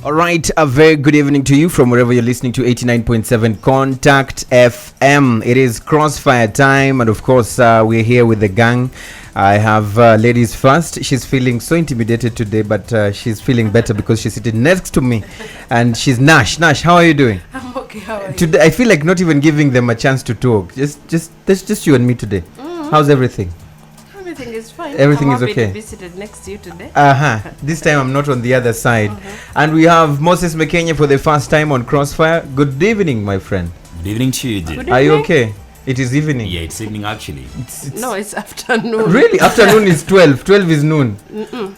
All right, a very good evening to you from wherever you're listening to 89.7 Contact FM. It is Crossfire time, and of course, we're here with the gang. I have ladies first. She's feeling so intimidated today, but she's feeling better because she's sitting next to me, and she's Nash. Nash, how are you doing? I'm okay. How are you? Today, I feel like not even giving them a chance to talk. Just you and me today. How's everything? Everything is fine. Everything I'm is happy okay. to be seated next to you today. This time I'm not on the other side. And we have Moses Mekenya for the first time on Crossfire. Good evening, my friend. Good evening to you, Good Are you evening. okay? It is evening. Yeah, it's evening actually. No, it's afternoon. Really? Afternoon is 12. 12 is noon.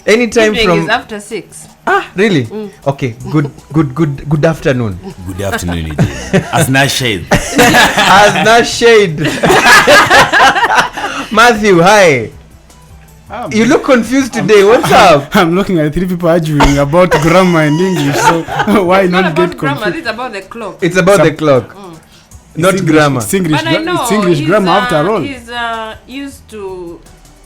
Anytime Evening from is after 6. really? Okay. Good afternoon. Good afternoon, it is. As Nash said. As not shade. Matthew, hi. You look confused today. What's up? I'm looking at three people arguing about grammar and English, so why It's not not about get grammar, confused? it's about the clock. It's about the clock, not It's English- grammar. It's English, But I know it's English he's, grammar after all. He's used to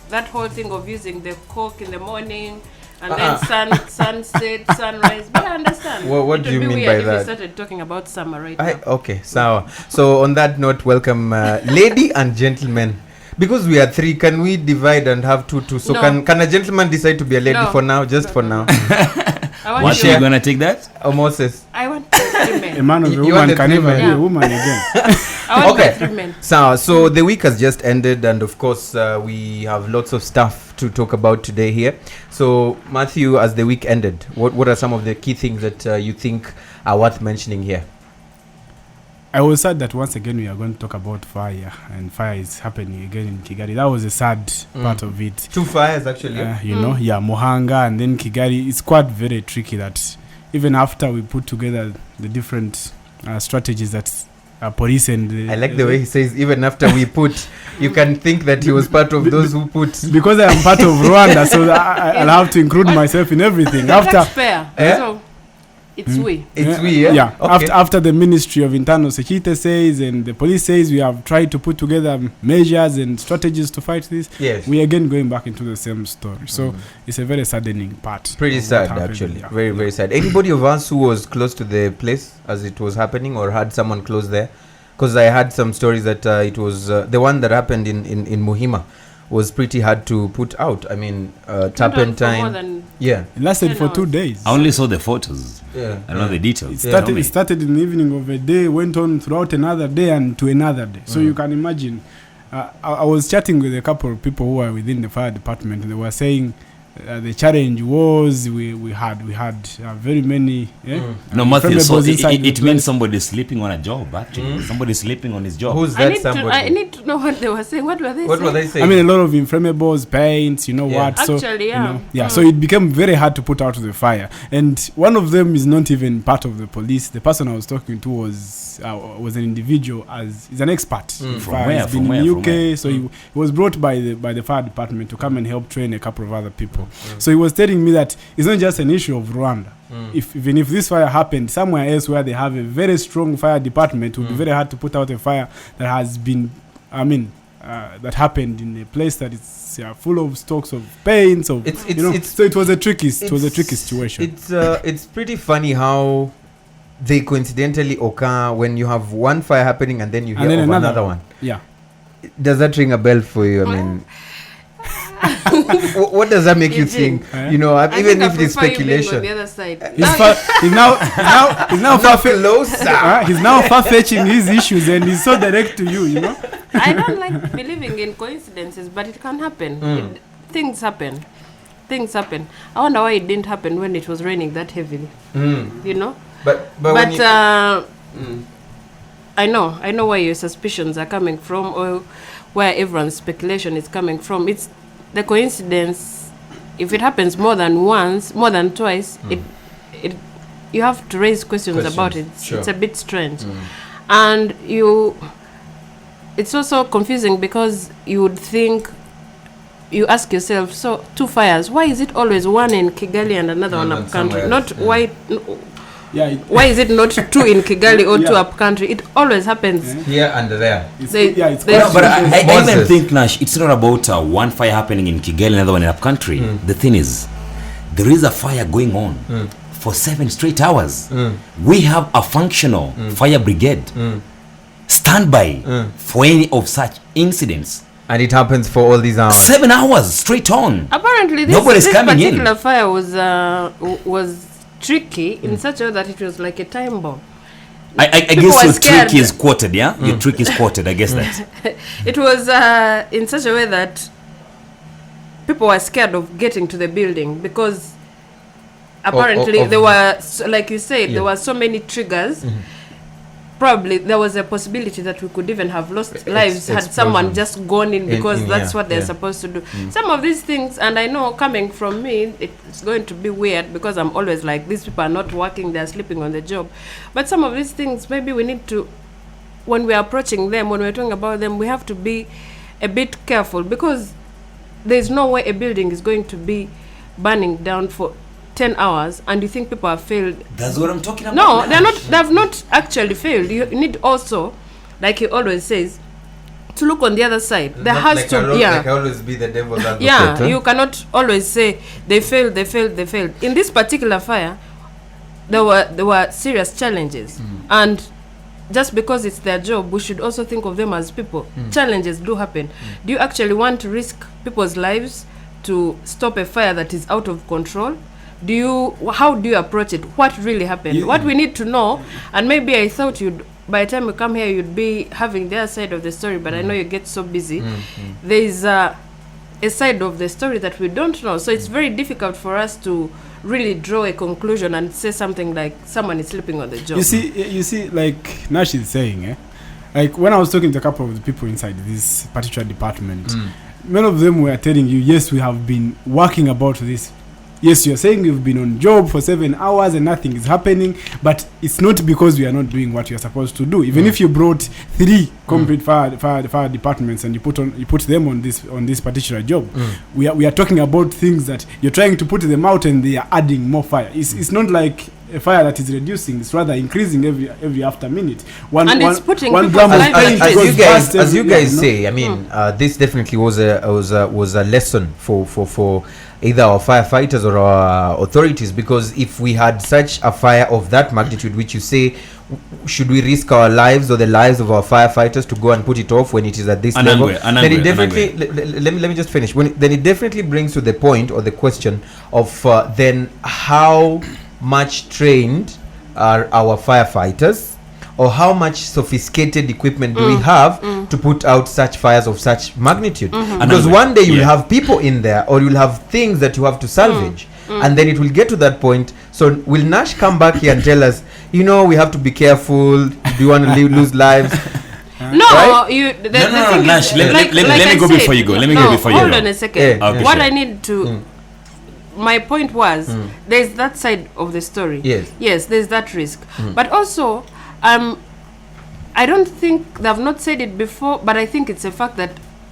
that whole thing of using the coke in the morning and then sunset, sunrise. But I understand. What It do you would be mean weird by if that? we started talking about summer right now. Okay, sour. So on that note, welcome, lady and gentlemen. Because we are three, can we divide and have two? So No. can a gentleman decide to be a lady No. for now? Just No, for no, now. I want What you. are you gonna take that? Oh, Moses. I want three A men. man of a You want woman the can three never men? be Yeah. a woman again. I want Okay. three men. So the week has just ended, and of course we have lots of stuff to talk about today here. So Matthew, as the week ended, what are some of the key things that you think are worth mentioning here? I was sad that once again we are going to talk about fire, and fire is happening again in Kigali. That was a sad part of it. 2 fires actually. You know, Mohanga and then Kigali. It's quite very tricky that even after we put together the different strategies that police and I like the way he says, even after we put, you can think that he was part of those who put. because I am part of Rwanda, so I'll have to include myself in everything. After Taxpayer. Eh? So it's we. It's we, yeah? Yeah. Okay. After the Ministry of Internal Security says and the police says we have tried to put together measures and strategies to fight this, Yes. we again going back into the same story. So it's a very saddening part. Pretty of what sad, happened, actually. yeah. Very, very sad. Anybody of us who was close to the place as it was happening or had someone close there? Because I had some stories that it was the one that happened in Muhima was pretty hard to put out. I mean, Went on for more turpentine. than Yeah. It lasted 10 for 2 hours. days. I only saw the photos. Yeah. I don't know the details. It started in the evening of a day, went on throughout another day and to another day. So you can imagine. I was chatting with a couple of people who are within the fire department, and they were saying the challenge was we had very many. No, Matthew, so flammables inside the it means place. somebody sleeping on a job, actually. Somebody sleeping on his job. Who's I that need, somebody? I need to know what they were saying. What were they What saying? were they saying? I mean, a lot of inflammables, paints, you know Yeah. what? So, Actually, yeah. you know, yeah. So it became very hard to put out the fire. And one of them is not even part of the police. The person I was talking to was an individual, he's an expert in From fire. where? He's From been where? in From UK, where? so he was brought by the fire department to come and help train a couple of other people. So he was telling me that it's not just an issue of Rwanda. Even if this fire happened somewhere else where they have a very strong fire department, it would be very hard to put out a fire that has been, that happened in a place that is full of stocks of paints. So it was a tricky situation. It's pretty funny how they coincidentally occur when you have one fire happening and then you hear And then of another one. Yeah. Does that ring a bell for you? I mean, what does that make you It did. think? You know, I even think I if it's prefer you being on speculation. the other side. He's now Closer. he's now far-fetching his issues and he's so direct to you, you know. I don't like believing in coincidences, but it can happen. Things happen. I wonder why it didn't happen when it was raining that heavily. You know. But when you, I know where your suspicions are coming from, or where everyone's speculation is coming from. It's the coincidence. If it happens more than once, more than twice, it you have to raise questions about it. Sure. It's a bit strange, and it's also confusing because you would think. You ask yourself, so 2 fires. Why is it always one in Kigali and another one up country? Not why. Yeah. Why is it not 2 in Kigali or 2 up country? It always happens. here and there. It's No, but I even Moses. think, Nash, it's not about one fire happening in Kigali, another one in up country. The thing is, there is a fire going on for 7 straight hours. We have a functional fire brigade standby for any of such incidents. And it happens for all these hours. 7 hours straight on. Apparently, this particular fire was tricky in such a way that it was like a time bomb. I guess your trick is quoted, yeah? Your trick is quoted, I guess that. It was in such a way that people were scared of getting to the building because apparently there were, like you said, there were so many triggers. Probably there was a possibility that we could even have lost lives had someone just gone in because that's what they're supposed to do. Some of these things, and I know coming from me, it's going to be weird because I'm always like, these people are not working, they're sleeping on the job. But some of these things, maybe we need to, when we're approaching them, when we're talking about them, we have to be a bit careful because there's no way a building is going to be burning down for 10 hours and you think people have failed. That's what I'm talking about. No, they've not actually failed. You need also, like he always says, to look on the other side. There has like to be like always be the devil's advocate. Yeah, you cannot always say they failed. In this particular fire, there were serious challenges, and just because it's their job, we should also think of them as people. Challenges do happen. Do you actually want to risk people's lives to stop a fire that is out of control? How do you approach it? What really happened? What we need to know, and maybe I thought by the time you come here, you'd be having their side of the story, but I know you get so busy. There is a side of the story that we don't know, so it's very difficult for us to really draw a conclusion and say something like someone is sleeping on the job. You see, like Nash is saying, like when I was talking to a couple of the people inside this particular department, many of them were telling you, yes, we have been working about this. Yes, you're saying you've been on job for 7 hours and nothing is happening, but it's not because we are not doing what you're supposed to do. Even if you brought 3 complete fire departments and you put them on this particular job, we are talking about things that you're trying to put them out and they are adding more fire. It's not like a fire that is reducing; it's rather increasing every after minute. It's putting one gram of paint as you guys say. I mean, this definitely was a lesson for either our firefighters or our authorities, because if we had such a fire of that magnitude, which you say, should we risk our lives or the lives of our firefighters to go and put it off when it is at this level? Then it definitely, let me just finish. Then it definitely brings to the point or the question of then how much trained are our firefighters, or how much sophisticated equipment do we have to put out such fires of such magnitude? Because one day you'll have people in there, or you'll have things that you have to salvage, and then it will get to that point. So will Nash come back here and tell us, we have to be careful, do you want to lose lives? No, right? No, Nash, let me go before you go. Let me go before you go. Hold on a second. What I need to... My point was, there's that side of the story. Yes, there's that risk. But also... I don't think they've not said it before, but I think it's a fact that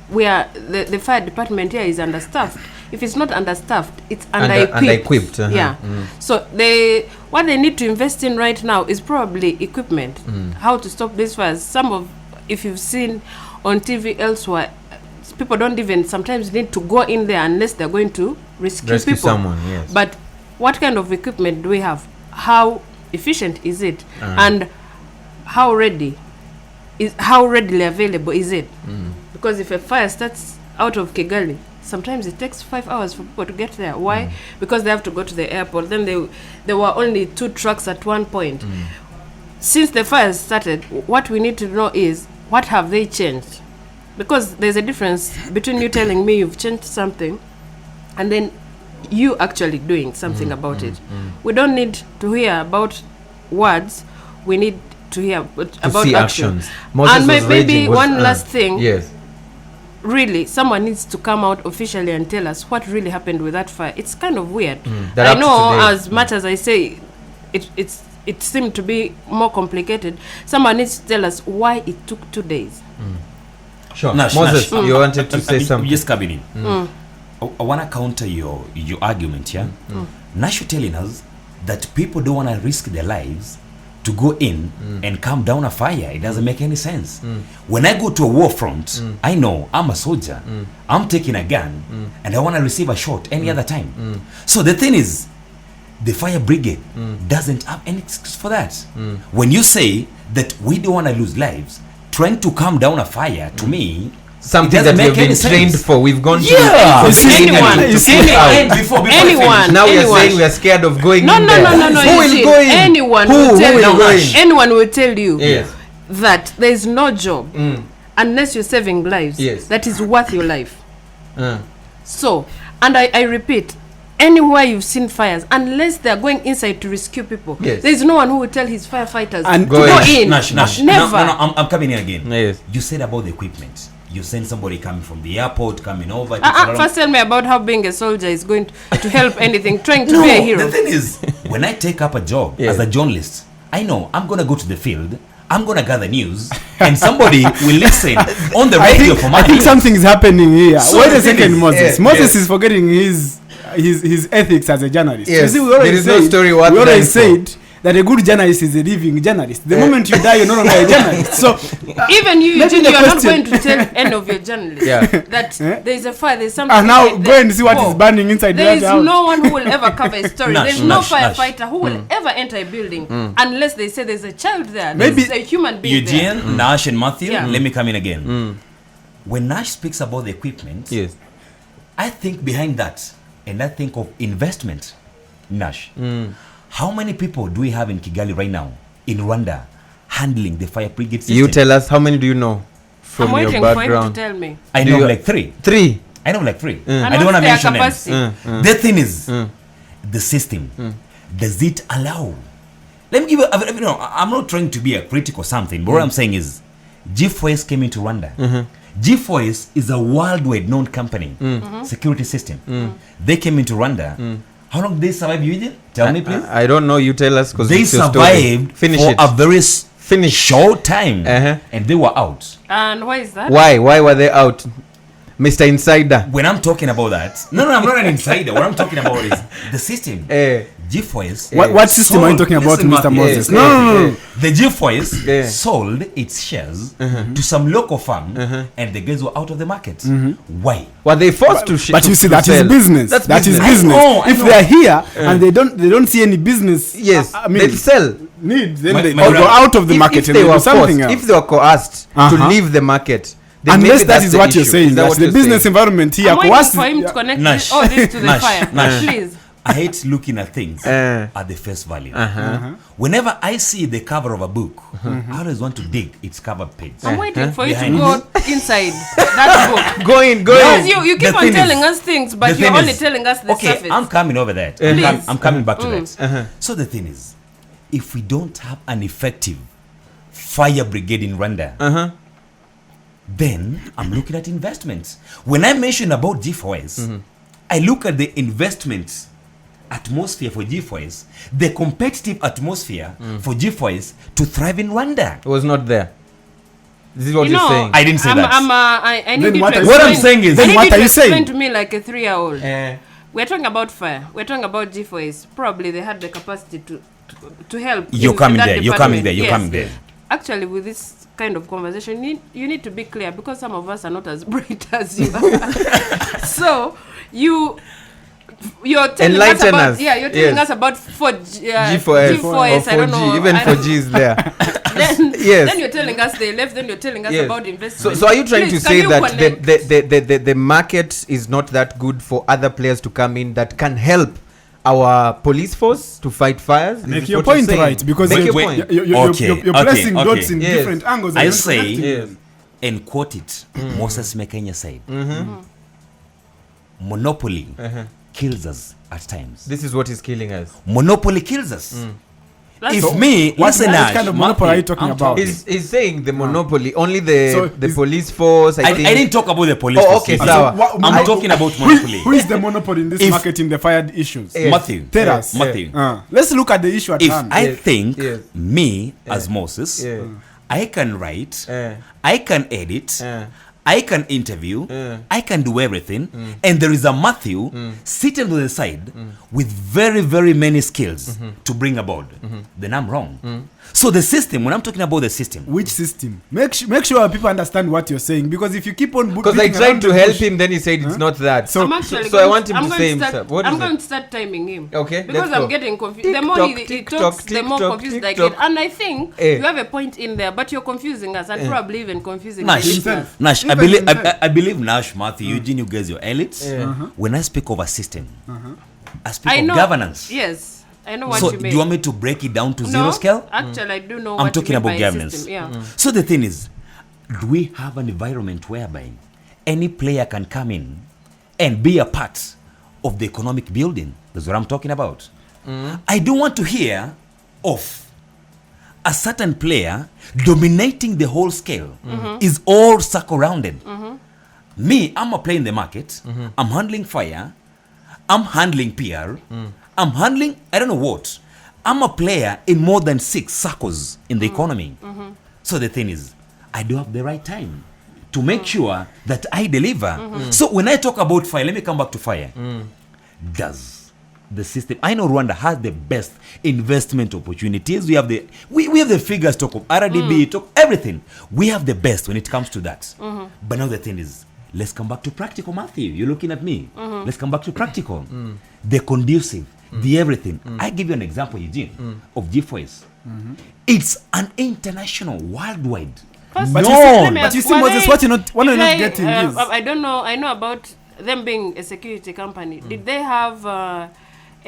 the fire department here is understaffed. If it's not understaffed, it's under-equipped. So what they need to invest in right now is probably equipment. How to stop these fires. If you've seen on TV elsewhere, people don't even sometimes need to go in there unless they're going to rescue people. Someone, yes. But what kind of equipment do we have? How efficient is it? And how readily available is it? Because if a fire starts out of Kigali, sometimes it takes 5 hours for people to get there. Why? Because they have to go to the airport. Then there were only 2 trucks at one point. Since the fire started, what we need to know is, what have they changed? Because there's a difference between you telling me you've changed something and then you actually doing something about it. We don't need to hear about words. We need to hear about actions. And maybe one last thing. Yes. Really, someone needs to come out officially and tell us what really happened with that fire. It's kind of weird. I know, as much as I say it seemed to be more complicated, someone needs to tell us why it took 2 days. Sure. Moses, you wanted to say something. Yes, Kabini. I want to counter your argument here. Nash, you're telling us that people don't want to risk their lives to go in and calm down a fire. It doesn't make any sense. When I go to a war front, I know I'm a soldier. I'm taking a gun and I want to receive a shot any other time. So the thing is, the fire brigade doesn't have any excuse for that. When you say that we don't want to lose lives, trying to calm down a fire, to me, something it that doesn't we've make been any trained sense. for. We've gone Yeah. through Anyone, now we are anyone. saying we are scared of going No, in no, there. no, no, no. Who you will see, go in? Anyone Who will tell will you. go in? Anyone will tell you Yes. that there is no job unless you're saving lives. Yes. That is worth your life. Uh, So, and I repeat, anywhere you've seen fires, unless they're going inside to rescue people, Yes. there is no one who will tell his firefighters And to go go in. in. Nash. Never. No, I'm coming in again. Yes. You said about the equipment. You send somebody coming from the airport, coming over. First tell me about how being a soldier is going to help anything, trying to be a hero. The thing is, when I take up a job Yeah. as a journalist, I know I'm going to go to the field, I'm going to gather news, and somebody will listen on the radio for my I think something is happening here. So Wait the a thing second, is- Moses. yeah, Moses yes. is forgetting his ethics as a journalist. Yes, You see, we already there is no said- story worth we already dying for. said that a good journalist is a living journalist. The moment you die, you're no longer a journalist. So Even you, Maybe Eugene, the you're not question- going to tell any of your journalists Yeah. that Eh? there is a fire, there's something. and now like go that. and see what Whoa. is burning inside There is that house. no one who will ever cover a story. Nash, There's no Nash, Nash. firefighter who will ever enter a building unless they say there's a child there. Maybe- There's a human being there. Eugene, Nash, and Matthew, Yeah. let me come in again. When Nash speaks about the equipment, Yes. I think behind that, and I think of investment. Nash, how many people do we have in Kigali right now, in Rwanda, handling the fire brigade system? You tell us, how many do you know from I'm your waiting for him to background? tell me. I Do know you- like three. 3. I know like three. And I don't want to what's their mention names. capacity? The thing is, the system, does it allow? Let me give you, I'm not trying to be a critic or something, but what I'm saying is, G4S came into Rwanda. G4S is a worldwide known company, security system. They came into Rwanda. How long did they survive, Eugene? Tell me, please. I don't know. You tell us because They survived Finish for it. a very Finish. short time, Uh-huh. and they were out. And why is that? Why? Why were they out, Mr. Insider? When I'm talking about that, no, I'm not an insider. What I'm talking about is the system. G4S. What system are you talking about, Listen, Mr. Matthew. Moses? Yeah. No. The G4S Yeah. sold its shares to some local firm, and the guys were out of the market. Why? Were they forced to? But you see, that is sell? business. That's That is business. business. I If know. they are here and they don't see any business, Yes, I mean, they'll sell. need, then My- they my go brother- out of the If- market if and they they were do something forced, else. if they were coerced to Uh-huh. leave the market, then Unless maybe that that's is the what you're issue. saying, Is that that what the you're business saying? environment here, I'm waiting coerces- for him to connect Nash. this to the Nash. fire. Nash. Please. I hate looking at things at the face value. Whenever I see the cover of a book, I always want to dig its cover page. I'm waiting for you to Behind go inside that book. Go in. Because you The keep on thing telling is- us things, the but you're thing only is- telling us the okay, surface. I'm coming over that. Please. I'm coming back to that. So the thing is, if we don't have an effective fire brigade in Rwanda, then I'm looking at investments. When I mention about G4S, I look at the investment atmosphere for G4S, the competitive atmosphere for G4S to thrive in Rwanda. It was not there. This is what You you're know, saying. I didn't say I'm, that. I need Then you what to are you What I'm explain- saying is- I Then need what you are to you saying? explain to me like a 3-year-old. Eh, We're talking about fire. We're talking about G4S. Probably they had the capacity to help. You're in coming that there. You're coming department. there. You're Yes. coming there. Actually, with this kind of conversation, you need to be clear because some of us are not as bright as you are. So you're telling us Enlighten about us. you're telling Yes. us about G4S, G4S. or I don't 4G, know. even 4G is there. then, Yes. then you're telling us they left. Then you're telling us Yes. about investment. So are you trying Please, to can say you that connect? the market is not that good for other players to come in that can help our police force to fight fires? Is Make this your what you're point saying? right, because Make Wait, your wait, point. you're Okay, placing okay. dots in Yes. different angles. and I you're say- connecting Yes. them. And quote it, Moses Mekenya said, monopoly kills us at times. This is what is killing us. Monopoly kills us. That's If all. me, What listen, kind Nash, of monopoly are you Matthew, talking I'm about? talking. He's saying the monopoly, only So the is- police force, I I think. didn't talk about the police. Oh, force okay, yet. sawa. I'm talking about monopoly. Who is the monopoly in this If- market in the fire issues? Yes. Matthew. Tell Yeah. us. Matthew. Let's look at the issue at If hand. I Yes. think Yes. me as Moses, Yeah. I can write, Eh. I can edit, Eh. I can interview, I can do everything, and there is a Matthew sitting to the side with very, very many skills to bring aboard, then I'm wrong. So the system, when I'm talking about the system, Which system? Make sure people understand what you're saying, because if you keep on Because I tried to help him, then he said it's not that. So- I'm actually so I want him to say I'm himself. What is going it? to start timing him. Okay, Because let's I'm go. getting confused. The more he TikTok, talks, the more TikTok, confused I TikTok. get. And I think Eh. you have a point in there, but you're confusing us and probably even confusing Nash, the listeners. Nash, I Even believe, himself. I believe Nash, Matthew, Eugene, you guys, your elites. When I speak of a system, I speak I of know governance. Yes, I know what So you do mean. you want me to break it down to no, zero scale? Actually, I do know I'm what talking you mean about by governance. system. Yeah. So the thing is, do we have an environment whereby any player can come in and be a part of the economic building? That's what I'm talking about. I don't want to hear of a certain player dominating the whole scale. Is all circle-rounded. Me, I'm a player in the market. I'm handling fire. I'm handling PR. I'm handling, I don't know what. I'm a player in more than 6 circles in the economy. So the thing is, I do have the right time to make sure that I deliver. So when I talk about fire, let me come back to fire. Does the system, I know Rwanda has the best investment opportunities. We have the figures, talk of RDB, talk everything. We have the best when it comes to that. But now the thing is, let's come back to practical, Matthew. You're looking at me. Let's come back to practical. The conducive, the everything. I give you an example, Eugene, of G4S. It's an international, worldwide. First, But No. you see, let me but you ask, see, were Moses, they- what you're not did they, getting is I don't know. I know about them being a security company. Did they have a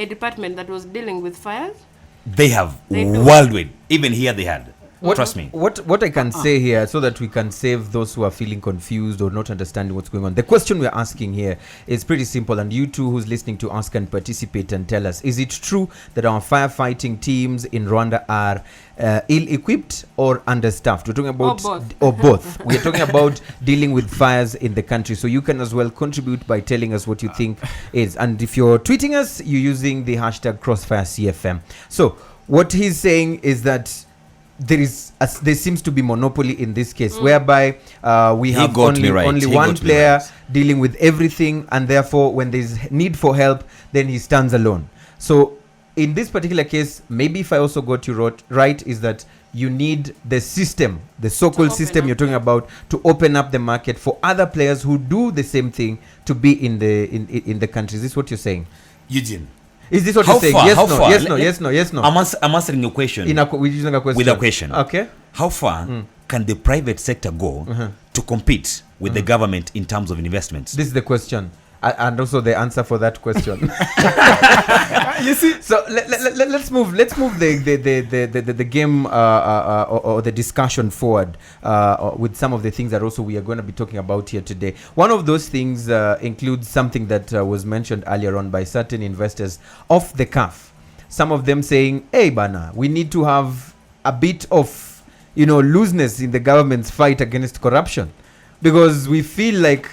department that was dealing with fires? They have They do. worldwide. Even here they had. Trust me. What I can say here, so that we can save those who are feeling confused or not understanding what's going on. The question we're asking here is pretty simple, and you two who's listening to us can participate and tell us: is it true that our firefighting teams in Rwanda are ill-equipped or understaffed? We're talking about Or both. We're talking about dealing with fires in the country. So you can as well contribute by telling us what you think is. And if you're tweeting us, you're using the hashtag Crossfire CFM. So what he's saying is that there seems to be monopoly in this case, whereby we have got me right. only He one got me player right. dealing with everything, and therefore when there's need for help, then he stands alone. So in this particular case, maybe if I also got you right, is that you need the system, the so-called open system up. you're talking about, to open up the market for other players who do the same thing to be in the country. Is this what you're saying? Eugene. Is this what How you're saying? far? Yes, How no, far? yes, no, Let- yes, no, yes, no. I'm answering your question. We're using a question. With a question. Okay. How far can the private sector go to compete with the government in terms of investments? This is the question. And also the answer for that question. you see, So let's move the game or the discussion forward with some of the things that also we are going to be talking about here today. One of those things includes something that was mentioned earlier on by certain investors off the cuff. Some of them saying, "Hey, Bana, we need to have a bit of looseness in the government's fight against corruption, because we feel like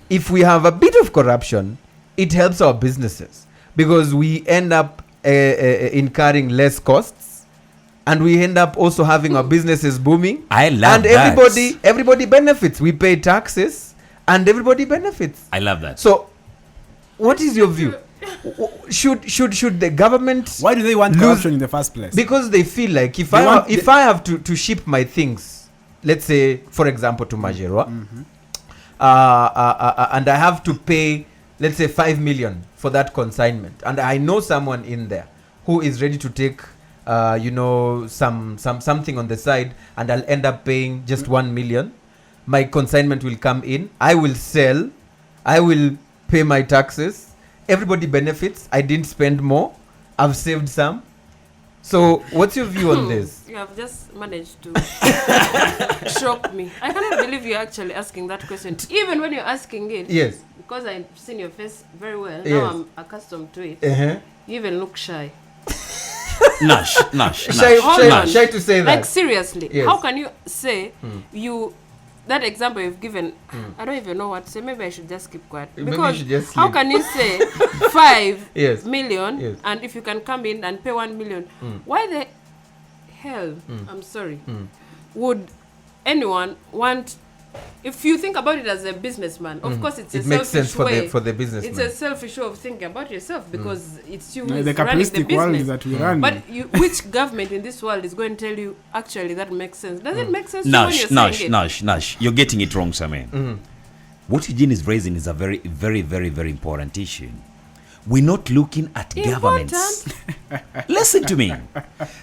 if we have a bit of corruption, it helps our businesses, because we end up incurring less costs, and we end up also having our businesses booming. I love and that. everybody benefits. We pay taxes, and everybody benefits. I love that. So, what is your view? Should the government? why do they want lose- corruption in the first place? Because they feel like if They want- I have to ship my things, let's say for example to Majerwa, and I have to pay, let's say 5 million for that consignment, and I know someone in there who is ready to take something on the side, and I'll end up paying just 1 million. My consignment will come in, I will sell, I will pay my taxes, everybody benefits. I didn't spend more, I've saved some. So what's your view on this? You have just managed to shock me. I cannot believe you're actually asking that question. Even when you're asking it, Yes. because I've seen your face very well, Yes. now I'm accustomed to it. Uh-huh. You even look shy. Nash. Shy to say that. Like seriously, Yes. how can you say that example you've given? I don't even know what to say. Maybe I should just keep quiet. Maybe you Because should just how sleep. can you say 5 Yes. million Yes. and if you can come in and pay 1 million, why the hell? I'm sorry. Would anyone want if you think about it as a businessman, of course it's It a makes sense selfish way. for the businessman. It's a selfish way of thinking about yourself because it's you who The is running the capitalistic world business. that we run. But which government in this world is going to tell you actually that makes sense? Does it make sense to you when you're saying it? Nash, you're getting it wrong, Samuel. What Eugene is raising is a very, very, very, very important issue. We're not looking at governments. Listen to me.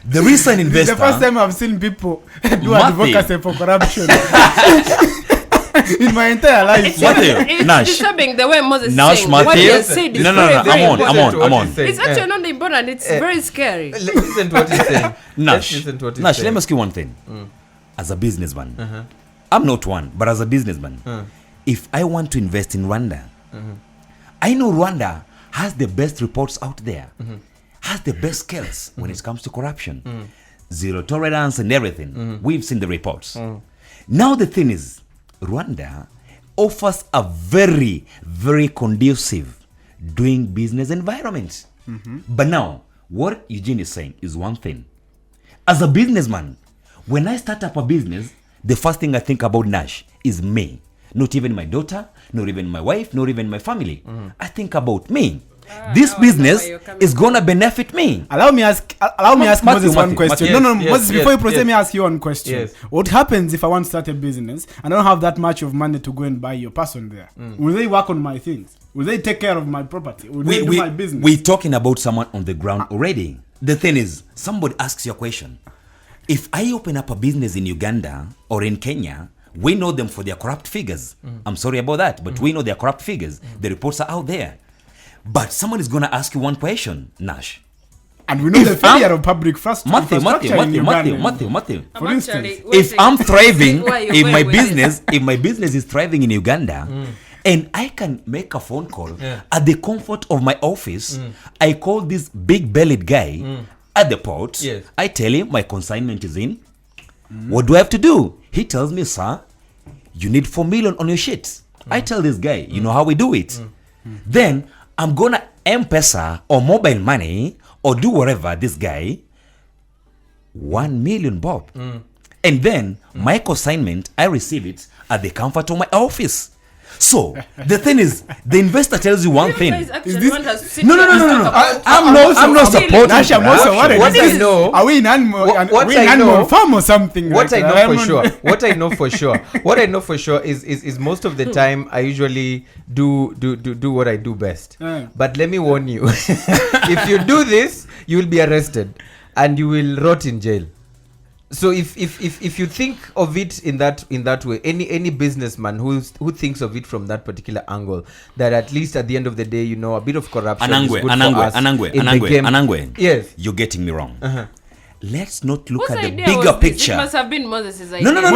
There is an This is investor. the first time I've seen people do Matthew. advocacy for corruption in my entire life. Matthew, Nash. It's disturbing the way Moses Nash, is saying. What Matthew. he has said is No, very, I'm very on. important. Saying. It's actually not important. It's very scary. Listen to what he's saying. Nash, Listen to what he's Nash, saying. let me ask you one thing. As a businessman, I'm not one, but as a businessman, if I want to invest in Rwanda, I know Rwanda has the best reports out there, has the best skills when it comes to corruption, zero tolerance and everything. We've seen the reports. Now the thing is, Rwanda offers a very, very conducive doing business environment. But now, what Eugene is saying is one thing. As a businessman, when I start up a business, the first thing I think about, Nash, is me. Not even my daughter, not even my wife, not even my family. I think about me. This business is gonna benefit me. Allow me ask Moses one question. Matthew. No, Yes, Moses, yes, before you proceed, yes. me ask you one question. Yes. What happens if I want to start a business and I don't have that much of money to go and buy your person there? Will they work on my things? Will they take care of my property? Will they do my business? We're talking about someone on the ground already. The thing is, somebody asks you a question. If I open up a business in Uganda or in Kenya, we know them for their corrupt figures. I'm sorry about that, but we know their corrupt figures. The reports are out there. But someone is going to ask you one question, Nash. And we know the failure of public infrastructure in Uganda. Matthew. For instance, If I'm thriving, Why you're if going my with business, if my business is thriving in Uganda, and I can make a phone call at the comfort of my office, I call this big-bellied guy at the port. Yes. I tell him my consignment is in. What do I have to do? He tells me, sir, you need 4 million on your sheet. I tell this guy, you know how we do it. Then I'm gonna M-Pesa or mobile money or do whatever this guy 1 million bob. And then my consignment, I receive it at the comfort of my office. So the thing is, the investor tells you one thing. No. I'm not supporting. Nash, I'm also worried. What Is I this- know- Are we in animal what I animal know- farm or something? What like I that? know for sure, what I know for sure is most of the time I usually do what I do best. But let me warn you, if you do this, you will be arrested and you will rot in jail. So if you think of it in that way, any businessman who thinks of it from that particular angle, that at least at the end of the day, a bit of corruption is good for us in the game. Anangwe. Yes. You're getting me wrong. Let's not look Whose at the idea bigger was this? picture. It must have been Moses' idea. No. I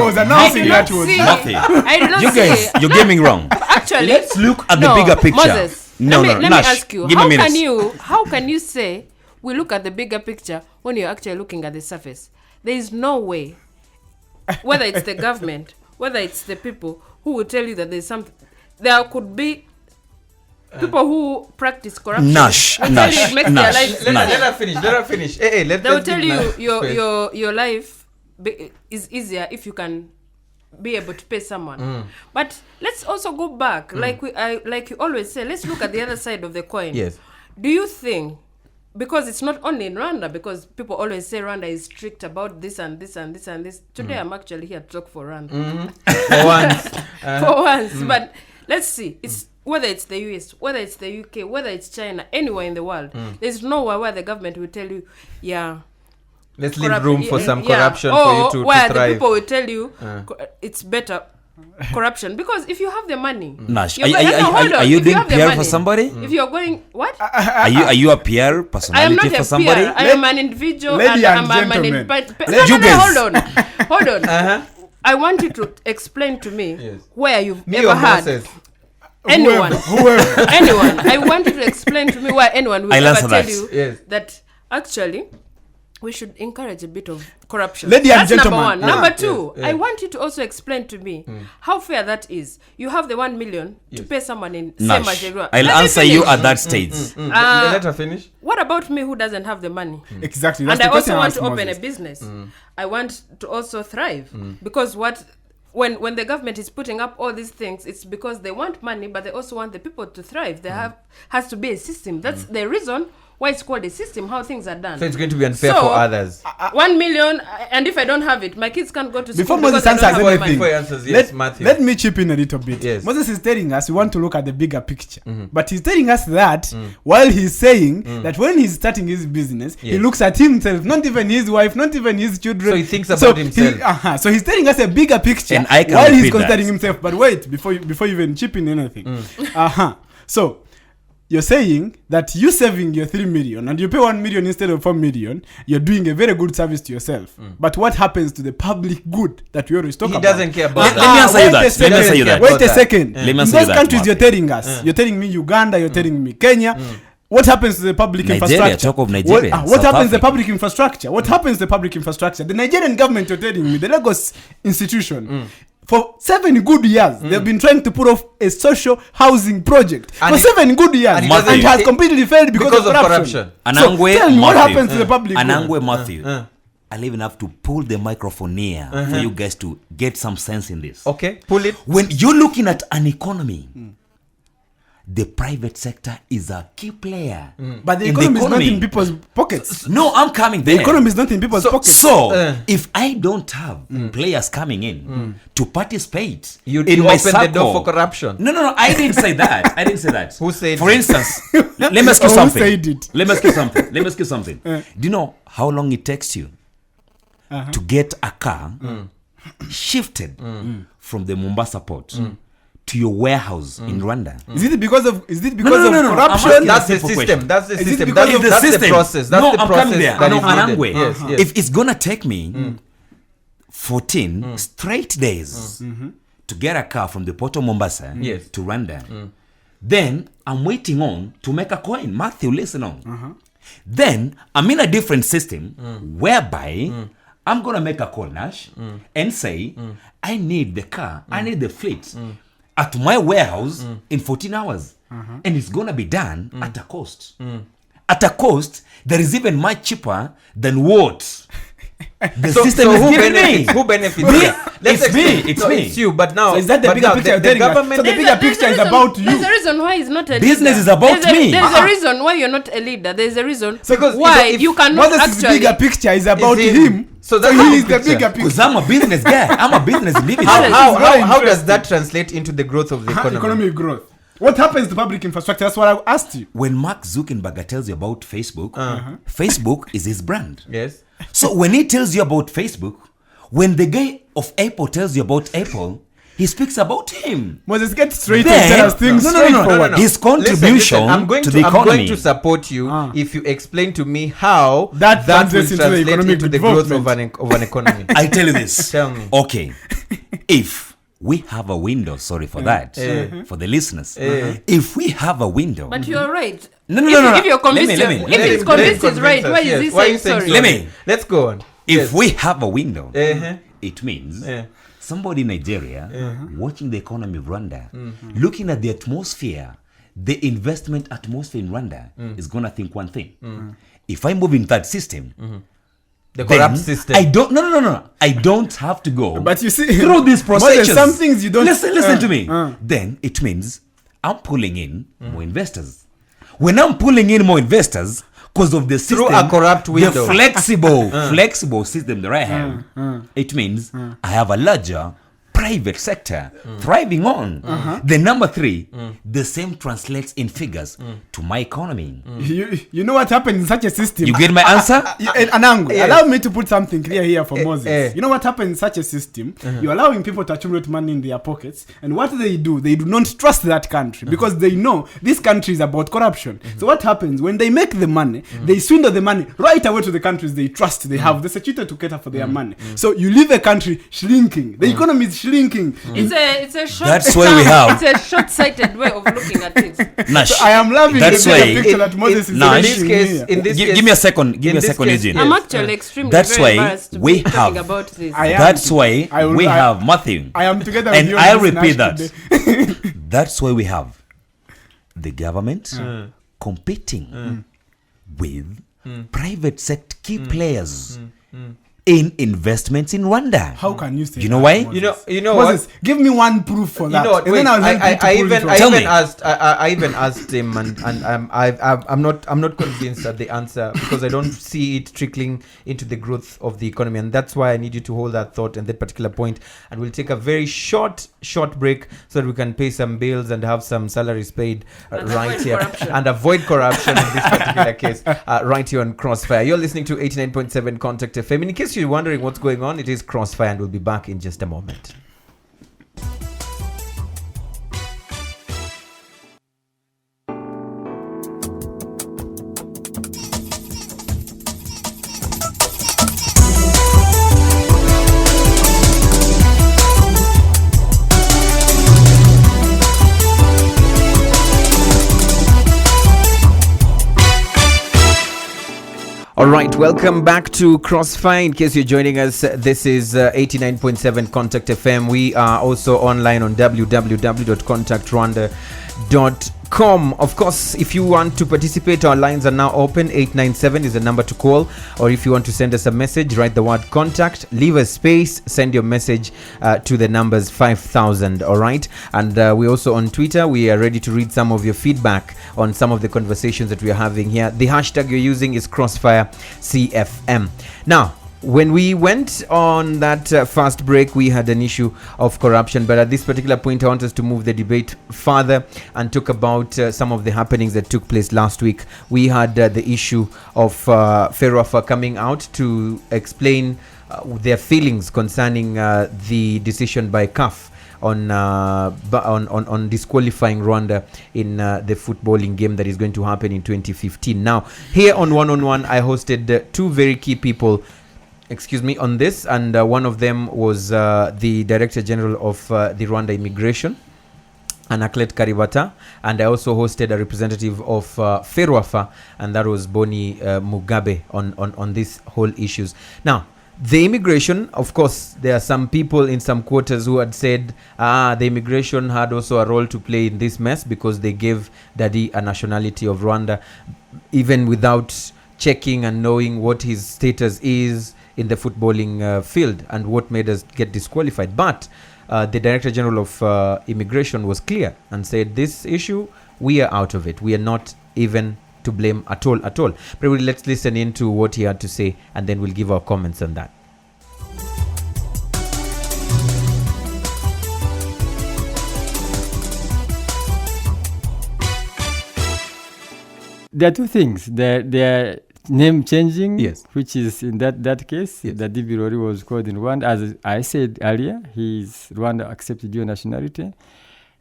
was announcing that was Matthew. I did not You guys, see. you're getting me wrong. Actually, Let's look at the bigger picture. Moses, let me Nash, ask you, give me minutes. how can you say we look at the bigger picture when you're actually looking at the surface? There is no way, whether it's the government, whether it's the people who will tell you that there's something. There could be people who practice corruption. Nash. Let Let her finish. Hey, they will tell you your life is easier if you can be able to pay someone. But let's also go back, like you always say, let's look at the other side of the coin. Yes. Do you think, because it's not only in Rwanda, because people always say Rwanda is strict about this and this and this and this. Today I'm actually here to talk for Rwanda. For once. For once. But let's see. It's whether it's the US, whether it's the UK, whether it's China, anywhere in the world. There's nowhere where the government will tell you, let's leave room for some yeah. corruption or for you to where the thrive. people will tell you it's better corruption, because if you have the money, Nash, you're are you If you doing have the PR money, for somebody? if you're going what Are you a PR I am personality not for a somebody? PR. I am an individual. Lady and I'm gentleman. You guys. Hold on. I want you to explain to me Yes. where you've Me ever or had Moses? anyone. Whoever. Anyone. I want you to explain to me where anyone will I'll ever answer tell that. you Yes. that actually we should encourage a bit of corruption. Lady and That's gentlemen. number one. Yeah. Number two, Yes. I want you to also explain to me how fair that is. You have the 1 million to Yes. pay someone in Nash, same as everyone. I'll Let me answer you finish. at that stage. Let her finish. What about me who doesn't have the money? Exactly. That's And I the question also want asked to open Moses. a business. I want to also thrive because what when the government is putting up all these things, it's because they want money, but they also want the people to thrive. Has to be a system. That's the reason why it's called a system, how things are done. So it's going to be unfair for others. 1 million, and if I don't have it, my kids can't go to school. Before Moses answers anything, Matthew. let me chip in a little bit. Yes. Moses is telling us we want to look at the bigger picture. But he's telling us that while he's saying that when he's starting his business, he looks at himself, not even his wife, not even his children. So he thinks about himself. So he's telling us a bigger picture And I can while he's repeat considering that. himself. But wait, before you even chip in anything. So you're saying that you saving your 3 million and you pay 1 million instead of 4 million, you're doing a very good service to yourself. But what happens to the public good that we always talk about? He doesn't care about Let me answer you that. Let me answer you that. Wait a second. Let me In answer those you that, countries you're Martin. telling us, you're telling me Uganda, you're telling me Kenya. What happens to the public Nigeria, infrastructure? talk of Nigeria, What South happens to the Africa. public infrastructure? What happens to the public infrastructure? The Nigerian government, you're telling me, the Lagos institution, for 7 good years, they've been trying to put off a social housing project And for 7 good years, and and, it doesn't- has completely failed because of corruption. So Anangwe, tell me what Matthew. happens to the public good? Anangwe Matthew. I'll even have to pull the microphone near for you guys to get some sense in this. Okay, pull it. When you're looking at an economy, the private sector is a key player. But the in economy is not in people's pockets. No, I'm coming there. The economy is not in people's pockets. So, if I don't have players coming in to participate You in my open the door circle- for corruption. No, I didn't say that. I didn't say that. Who said For it? instance, let me ask you Who something. said it? Let me ask you something. Let me ask you something. Do you know how long it takes you to get a car shifted from the Mombasa port to your warehouse in Rwanda? Is it because of no. corruption? I'm That's the simple system. question. That's the Is it system. because That's of the, the that's the system? process. That's No, the I'm process coming there. that No, is needed. Anangwe. Yes. If it's gonna take me 14 straight days to get a car from the port of Mombasa Yes. to Rwanda, then I'm waiting on to make a coin. Matthew, listen on. Then I'm in a different system whereby I'm gonna make a call, Nash, and say I need the car, I need the fleet at my warehouse in 14 hours, and it's gonna be done at a cost. At a cost that is even much cheaper than what the system so is who giving benefits? me. Who benefits? Me. here? Let's It's me. explain. It's No, me. It's you. But now, So is that the but bigger now picture the you're telling us? government? So the bigger picture is about you. There's a reason why he's not a leader. Business is about me. There's a reason why you're not a leader. There's a reason Because why if you cannot Moses' actually. bigger picture is about Is him. So that's he the is the picture. bigger Because picture. I'm a business guy. I'm a business individual. How, That how, is how, very how does interesting. that translate into the growth of the economy? Economic growth. What happens to public infrastructure? That's what I asked you. When Mark Zuckerberg tells you about Facebook, Facebook is his brand. Yes. So when he tells you about Facebook, when the guy of Apple tells you about Apple, he speaks about him. Moses, get straight Then- and tell us things No. straightforward. His contribution I'm going to the I'm going economy. to support you Ah. if you explain to me how That will translates into the translate economic into the growth development. of an economy. I tell you this. Tell me. Okay. If we have a window, sorry for that, for the listeners. If we have a window. But you're right. No. If you're convinced, Let me- if let it's me- convinced Let is him right, convince why us, is he yes. Why saying you saying sorry? Let me- Let's go on. If Yes. we have a window, Uh-huh. it means Yeah. somebody in Nigeria watching the economy of Rwanda, looking at the atmosphere, the investment atmosphere in Rwanda is going to think one thing. If I move in that system, The then corrupt system. I don't, no. I don't have to go But you see, through these Moses, procedures. some things you don't Listen to me. Then it means I'm pulling in more investors. When I'm pulling in more investors, because of the system, Through a corrupt window. the flexible system that I have, it means I have a larger private sector thriving on. The number 3, the same translates in figures to my economy. You know what happens in such a system? You get my answer? Anango, Yes. allow me to put something clear here for Moses. eh. You know what happens in such a system? You're allowing people to accumulate money in their pockets, and what they do not trust that country because they know this country is about corruption. So what happens when they make the money? They swindle the money right away to the countries they trust. They have the security to cater for their money. So you leave a country shrinking. The economy is shrinking. It's a short. That's why we have- It's a short-sighted way of looking at things. Nash, So I am loving That's the why- picture that Moses is Nash- painting here. in this give me a second. Give in me a this second, case, Eugene. yes. I'm actually extremely That's very why embarrassed to we be talking have- about this. I am- That's why I we will- have Matthew. I am together with And you on I'll this repeat Nash that. today. That's why we have the government competing with private sector key players in investments in Rwanda. How can you say? You know that, why? Moses? You know Moses, what? give me one proof for that. You know what? And Wait, then I'll help you to I pull it even from- I Tell even me. asked I even asked him, and I'm not convinced at the answer, because I don't see it trickling into the growth of the economy, and that's why I need you to hold that thought and that particular point. And we'll take a very short break so that we can pay some bills and have some salaries paid And right avoid here corruption. and avoid corruption in this particular case right here on Crossfire. You're listening to 89.7 Contact FM. In case you're wondering what's going on, it is Crossfire, and we'll be back in just a moment. All right, welcome back to Crossfire. In case you're joining us, this is 89.7 Contact FM. We are also online on www.contactrwanda.com. Of course, if you want to participate, our lines are now open. 897 is the number to call. Or if you want to send us a message, write the word contact, leave a space, send your message to the numbers 5000. All right. And we're also on Twitter. We are ready to read some of your feedback on some of the conversations that we are having here. The hashtag you're using is Crossfire CFM. Now, when we went on that fast break, we had an issue of corruption, but at this particular point I want us to move the debate further and talk about some of the happenings that took place last week. We had the issue of Ferwafa coming out to explain their feelings concerning the decision by CAF on disqualifying Rwanda in the footballing game that is going to happen in 2015. Now, here on One, I hosted two very key people on this, and one of them was the Director General of the Rwanda Immigration, Anaclet Karibata, and I also hosted a representative of Ferwafa, and that was Boni Mugabe on these whole issues. Now, the immigration, of course, there are some people in some quarters who had said the immigration had also a role to play in this mess because they gave Daddy a nationality of Rwanda, even without checking and knowing what his status is in the footballing field and what made us get disqualified. But the Director General of Immigration was clear and said, this issue, we are out of it. We are not even to blame at all. But let's listen into what he had to say, and then we'll give our comments on that. There are two things. There name changing, Yes. which is in that case, Yes. that Birori was called in Rwanda. As I said earlier, Rwanda accepted dual nationality.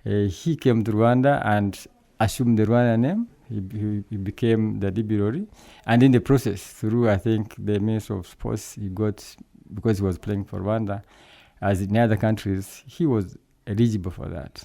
He came to Rwanda and assumed the Rwanda name. He became the Birori. And in the process, through, I think, the Minister of Sports, he got, because he was playing for Rwanda, as in other countries, he was eligible for that.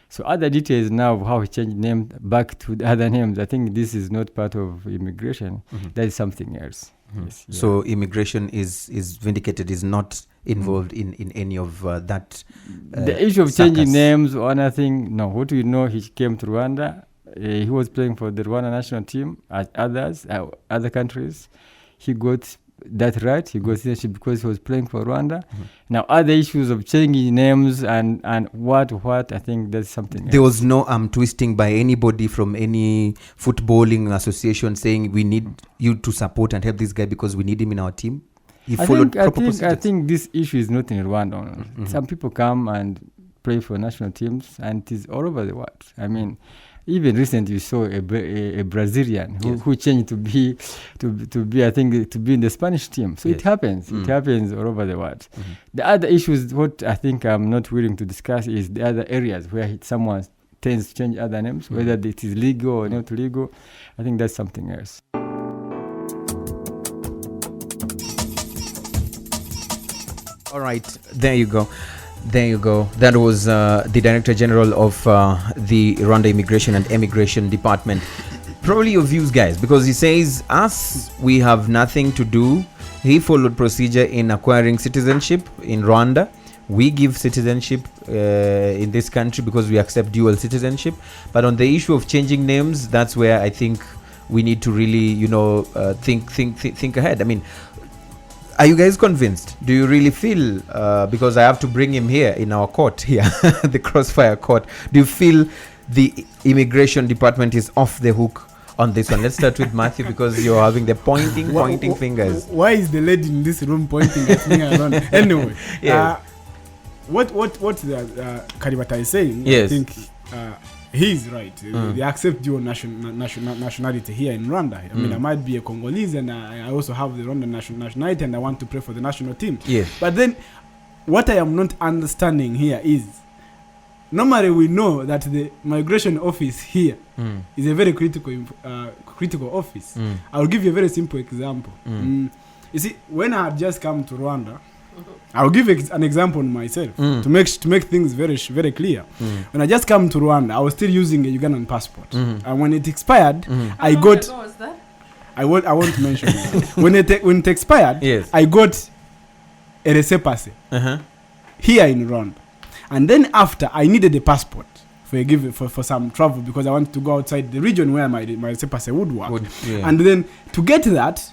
So other details now of how he changed name back to the other names, I think this is not part of immigration. Mm-hmm. That is something else. Mm-hmm. Yes, yeah. So immigration is vindicated, is not involved in any of that. The issue of changing names or anything, no. What we know, he came to Rwanda. He was playing for the Rwanda national team as other countries. He got that right. He got citizenship because he was playing for Rwanda. Mm-hmm. Now, other issues of changing names and what, I think that's something There else. was no twisting by anybody from any footballing association saying we need you to support and help this guy because we need him in our team. He followed proper procedures. I think this issue is not in Rwanda. Mm-hmm. Some people come and play for national teams, and it is all over the world. I mean, even recently we saw a Brazilian who changed to be I think to be in the Spanish team. So Yes. it happens. It happens all over the world. Mm-hmm. The other issues, what I think I'm not willing to discuss, is the other areas where someone tends to change other names, whether it is legal or not legal. I think that's something else. All right, there you go. That was the Director General of the Rwanda Immigration and Emigration Department. Probably your views, guys, because he says we have nothing to do. He followed procedure in acquiring citizenship in Rwanda. We give citizenship in this country because we accept dual citizenship. But on the issue of changing names, that's where I think we need to really, think ahead. I mean, Are you guys convinced? Do you really feel, because I have to bring him here in our court here, the Crossfire court, do you feel the immigration department is off the hook on this one? Let's start with Matthew, because you're having the pointing fingers. Why is the lady in this room pointing at me around? Anyway, Yes. what Karibata is saying, Yes. I think he's right. They accept dual nationality here in Rwanda. I mean, I might be a Congolese and I also have the Rwandan nationality and I want to play for the national team. Yes. But then, what I am not understanding here is, normally we know that the migration office here is a very critical office. I'll give you a very simple example. You see, when I had just come to Rwanda, I'll give an example on myself to make things very clear. When I just come to Rwanda, I was still using a Ugandan passport, and when it expired, I got. How long ago was that? I won't mention it. When it expired, Yes. I got a laissez-passer here in Rwanda, and then after I needed a passport for some travel because I wanted to go outside the region where my laissez-passer would work, and then to get that,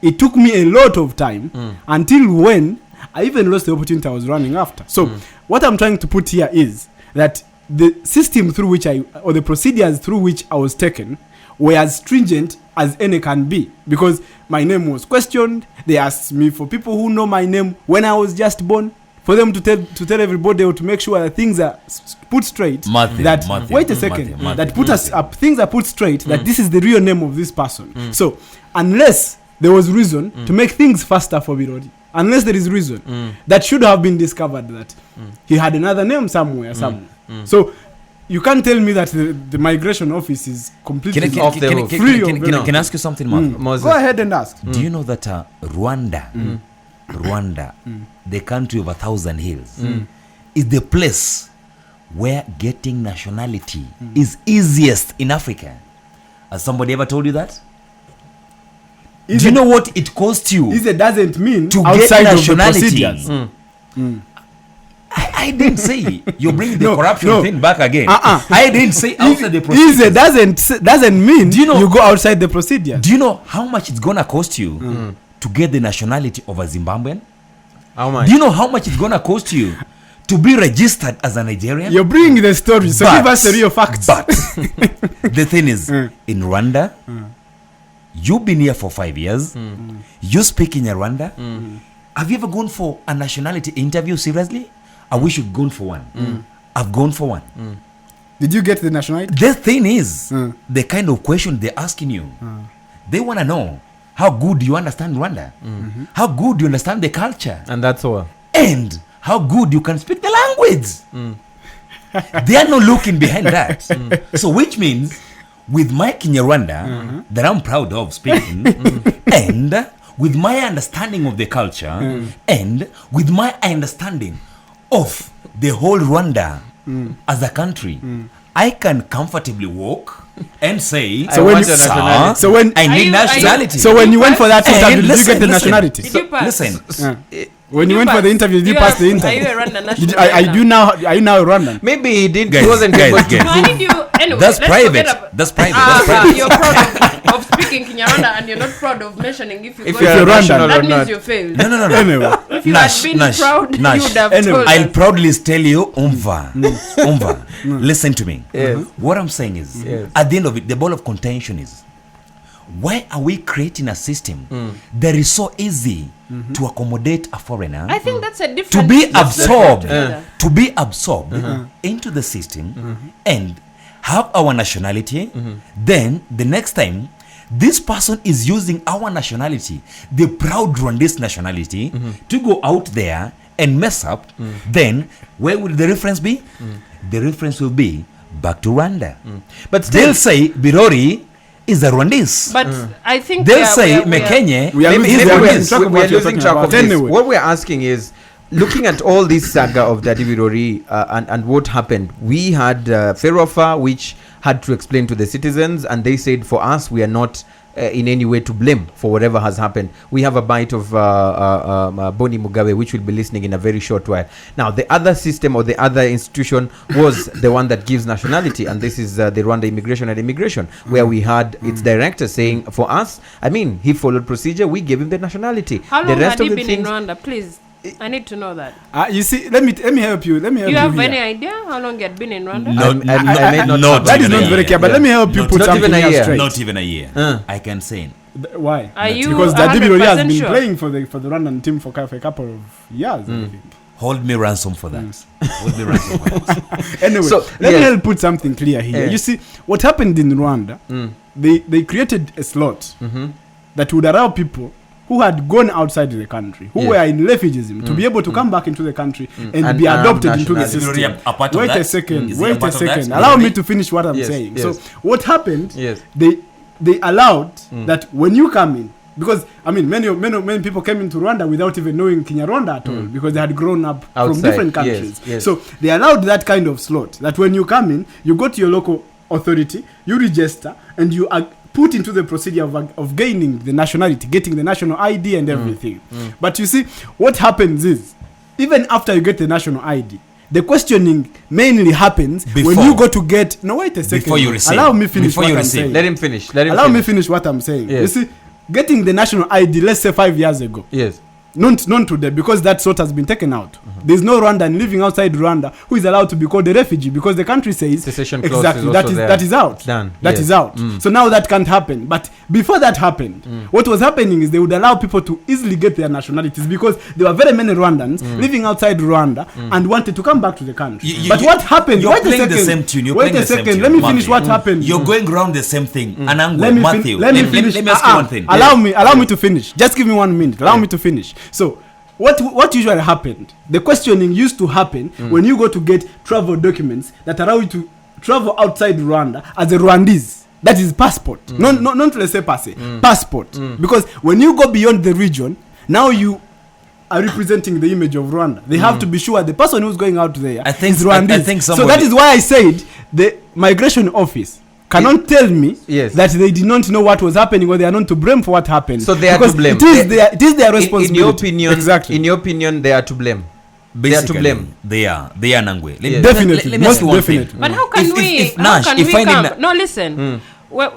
it took me a lot of time until when I even lost the opportunity I was running after. So what I'm trying to put here is that the system through which or the procedures through which I was taken were as stringent as any can be, because my name was questioned. They asked me for people who know my name when I was just born, for them to tell everybody or to make sure that things are put straight. Wait a second. Things are put straight that this is the real name of this person. So unless there was reason to make things faster for Birori, unless there is reason that should have been discovered that he had another name somewhere. So you can't tell me that the migration office is completely off the hook. Can I ask you something, Mark? Go ahead and ask. Do you know that Rwanda, the country of 1,000 hills, is the place where getting nationality is easiest in Africa? Has somebody ever told you that? Do you know what it costs you? It doesn't mean to outside get of the nationality. procedures. I didn't say you're bringing the corruption thing back again. I didn't say outside the procedures. It doesn't mean you go outside the procedures. Do you know how much it's gonna cost you to get the nationality of a Zimbabwean? How much? Do you know how much it's gonna cost you to be registered as a Nigerian? You're bringing the story, so give us the real facts. But the thing is, in Rwanda, you've been here for 5 years. You speak in Rwanda. Have you ever gone for a nationality interview? Seriously? I wish you'd gone for one. I've gone for one. Did you get the nationality? The thing is, the kind of question they're asking you, they want to know how good you understand Rwanda, how good you understand the culture, And that's all. and how good you can speak the language. They are not looking behind that. So which means, with my Kinyarwanda that I'm proud of speaking, and with my understanding of the culture, and with my understanding of the whole Rwanda as a country, I can comfortably walk and say, I want your nationality. So when I need nationality. So when you went for that interview, did you get the listen. nationality? Did you pass? Listen, When you went for the interview, did you pass the Are you interview? a Rwandan national? Are you now a Rwandan? Maybe he didn't. Guys, He wasn't guys, able to. guys. No, I need you. Anyway, that's let's private. forget about- That's private. That's private. You're proud of speaking Kinyarwanda and you're not proud of mentioning if If got you're it. a national That or means not. you failed. No. Anyway, If you had been proud, you would have told I'll us. proudly tell you, Umva, listen to me. Yes. What I'm saying is, at the end of it, the ball of contention is, why are we creating a system that is so easy to accommodate a foreigner, I think that's a to different be system absorbed, altogether. into the system and have our nationality? Then the next time this person is using our nationality, the proud Rwandese nationality, to go out there and mess up, then where will the reference be? The reference will be back to Rwanda. But they'll say Birori is a Rwandese. But I think They'll we are- say we are- Mekenye We are Maybe losing we're track of what we're you're losing talking track about. of this. Anyway. What we're asking is, looking at all this saga of Daddy Birori and what happened, we had Ferofa, which had to explain to the citizens, and they said, for us, we are not in any way to blame for whatever has happened. We have a bite of Boni Mugabe, which will be listening in a very short while. Now, the other system or the other institution was the one that gives nationality, and this is the Rwanda Immigration and Immigration, where we had its director saying, for us, I mean, he followed procedure, we gave him the nationality. How the long rest had he of the been in things, Rwanda? Please, I need to know that. You see, let me help you. Let me help Do you have here. any idea how long he had been in Rwanda? No, I may not not have That is even not a very year. clear, but Yeah. let me help you Not- put not something even a here year. straight. Not even a year. Uh. I can say. Why? Are you Because Daddy Birori has been 100% sure? playing for the Rwandan team for a couple of years. I think. Hold me ransom for that. Hold me ransom for that. Anyway, So, let yes. me help put something clear here. Yeah. You see, what happened in Rwanda, they created a slot that would allow people who had gone outside the country, who Yes. were in refugeeism, to be able to come back into the country and And be adopted into the nationality. Is system. Birori a part of Wait that? a second. Is he a Wait a part of that? second. Allow me Birori? to finish what I'm Yes, saying. yes. So what happened? Yes. They allowed that when you come in, because I mean many people came into Rwanda without even knowing Kinyarwanda at all, because they had grown up from Outside, different yes, countries. yes. So they allowed that kind of slot that when you come in, you go to your local authority, you register, and you are put into the procedure of gaining the nationality, getting the national ID and everything. But you see, what happens is, even after you get the national ID, the questioning mainly happens when Before. you go to get. No, wait a second. Before you receive. Allow me finish Before what you I'm receive. saying. Let him finish. Let him Allow me finish. finish what I'm saying. Yes. You see, getting the national ID, let's say 5 years ago, Yes. not today, because that sort has been taken out. There's no Rwandan living outside Rwanda who is allowed to be called a refugee, because the country says Secession clause exactly is that also is there. that is out. Done. That Yes. is out. So now that can't happen. But before that happened, what was happening is they would allow people to easily get their nationalities, because there were very many Rwandans living outside Rwanda and wanted to come back to the country. But what happened? You're Wait a playing second. the same tune. You're Wait playing a the same second. tune, Let me finish Matthew. what happened. You're going around the same thing. Anangwe, Let me Matthew. let me finish. Let me ask you one thing. Allow me to finish. Just give me 1 minute. Allow me to finish. So, what usually happened? The questioning used to happen when you go to get travel documents that allow you to travel outside Rwanda as a Rwandese. That is passport. Not laissez passer. Passport. Because when you go beyond the region, now you are representing the image of Rwanda. They have to be sure the person who's going out there I think- is Rwandese. I think so somebody- that is why I said the migration office cannot tell me Yes. that they did not know what was happening, or they are not to blame for what happened. So they are to Because blame. It is They- their responsibility. In your opinion, exactly. In your opinion, they are to blame. They are to Basically, blame. They are Nangwe. Let me- Yes. Definitely, Let me ask most you one thing. definitely. But how can If- we? if how Nash, can if we finding come? Na- No, listen. Well,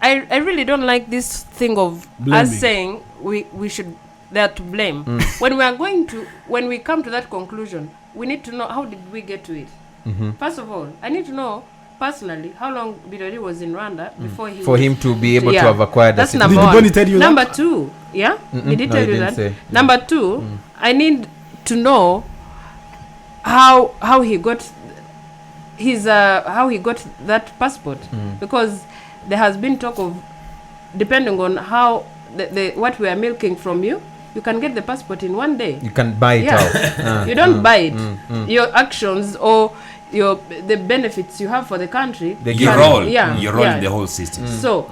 I really don't like this thing of Blaming. us saying we should they are to blame. When we come to that conclusion, we need to know how did we get to it. First of all, I need to know personally how long Birori was in Rwanda before he For him to be able to have acquired that's the number Did one. Bonnie tell you that? Number two, yeah, did he No, tell he you didn't that? say. Number two, I need to know how he got his how he got that passport, because there has been talk of, depending on how the what we are milking from you, you can get the passport in 1 day. You can buy it Yeah. out. You don't buy it. Your actions or the benefits you have for the country. They You give can- roll. Yeah, You roll yeah. in the whole system. So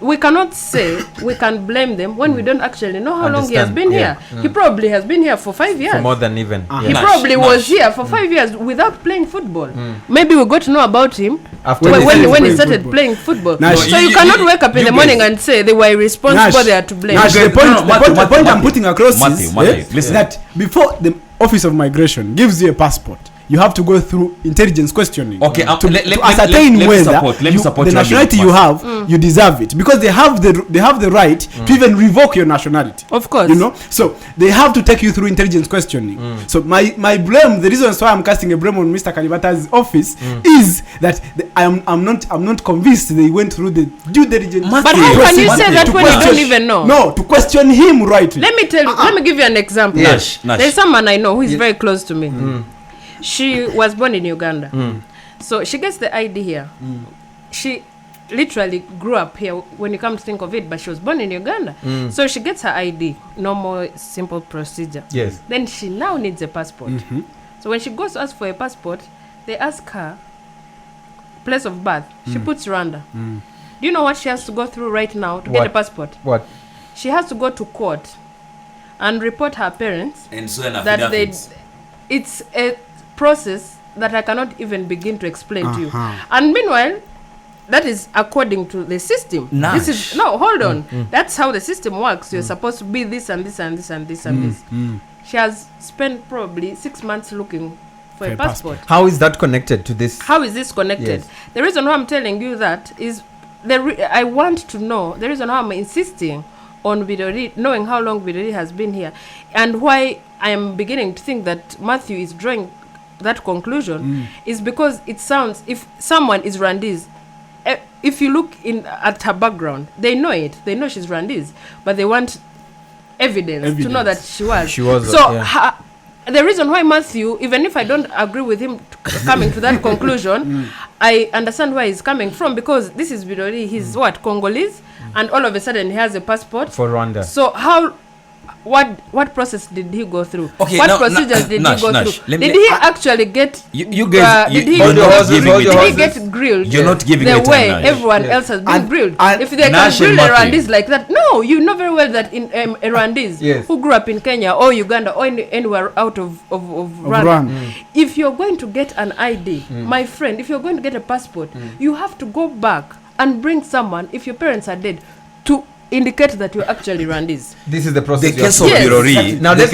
we cannot say we can blame them when we don't actually know how long he has Understand, been yeah. here. He probably has been here for 5 years. For more than even. He Nash, probably Nash. was here for 5 years without playing football. Maybe we got to know about him After when, he when, started when he playing started football. playing football. Nash, So you cannot wake up in you the morning guys- and say they were irresponsible, they are to blame. Nash, the No, point, no, the Matthew, point, the point I'm Matthew. putting across Matthew, is Matthew, listen. that before the Office of Migration gives you a passport, you have to go through intelligence questioning Okay, to let ascertain me whether support the your nationality you argument, have, you deserve it, because they have the right to even revoke your nationality. Of course. You know, so they have to take you through intelligence questioning. So my blame, the reason why I'm casting a blame on Mr. Kalibata's office is that I'm not convinced they went through the due diligence. But But how can you Matthew, say that to when you question- don't even know? No, to question him rightly. Let me tell you, let me give you an example. Nash, Nash. There's someone I know who is very close to me. She was born in Uganda. So she gets the ID here. She literally grew up here when you come to think of it, but she was born in Uganda. So she gets her ID, normal, simple procedure. Yes. Then she now needs a passport. So when she goes to ask for a passport, they ask her place of birth. She puts Rwanda. Do you know what she has to go through right now to get What? a passport? What? She has to go to court and report her parents And so an that they affidavit. it's a process that I cannot even begin to explain to you. Uh-huh. And meanwhile, that is according to the system. Nash. This is no, hold on. That's how the system works. You're supposed to be this and this and this and this and this. She has spent probably 6 months looking for a passport. How is that connected to this? How is this connected? Yes. The reason why I'm telling you that is I want to know the reason why I'm insisting on Bidori, knowing how long Bidori has been here, and why I am beginning to think that Matthew is drawing that conclusion is because it sounds, if someone is Rwandese, if you look at her background, they know it. They know she's Rwandese, but they want evidence to know that she was. She was. So the reason why Matthew, even if I don't agree with him coming to that conclusion, I understand where he's coming from, because this is Bidori. He's what, Congolese, and all of a sudden he has a passport for Rwanda. So how? What process did he go through? Okay, what procedures did he go through? Did he actually get? You guys, did he get grilled? You're not giving the me time, way Nash. everyone else has been grilled. and If they Nash can and grill a Matthew. Rwandese like that, no, you know very well that in a Rwandese who grew up in Kenya or Uganda or anywhere out of Rwanda, if you're going to get an ID, my friend, if you're going to get a passport, you have to go back and bring someone, if your parents are dead, to indicate that you're actually Rwandese. This is the process. The case of Yes. Birori. Now let's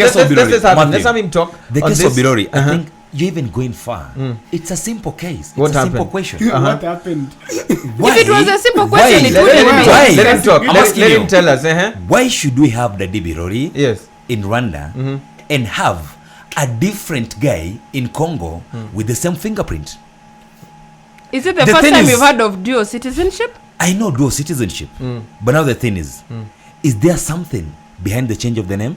have him talk. The on case this. of Birori, I think you're even going far. It's a simple case. What It's a happened? simple question. What happened? Why? If it was a simple Why? question, it Let wouldn't him be. talk. Why? Let him talk. I'm Let asking him you. tell us. Why should we have the Birori Yes. in Rwanda and have a different guy in Congo with the same fingerprint? Is it the The first thing time is- you've heard of dual citizenship? I know dual citizenship, but now the thing is there something behind the change of the name?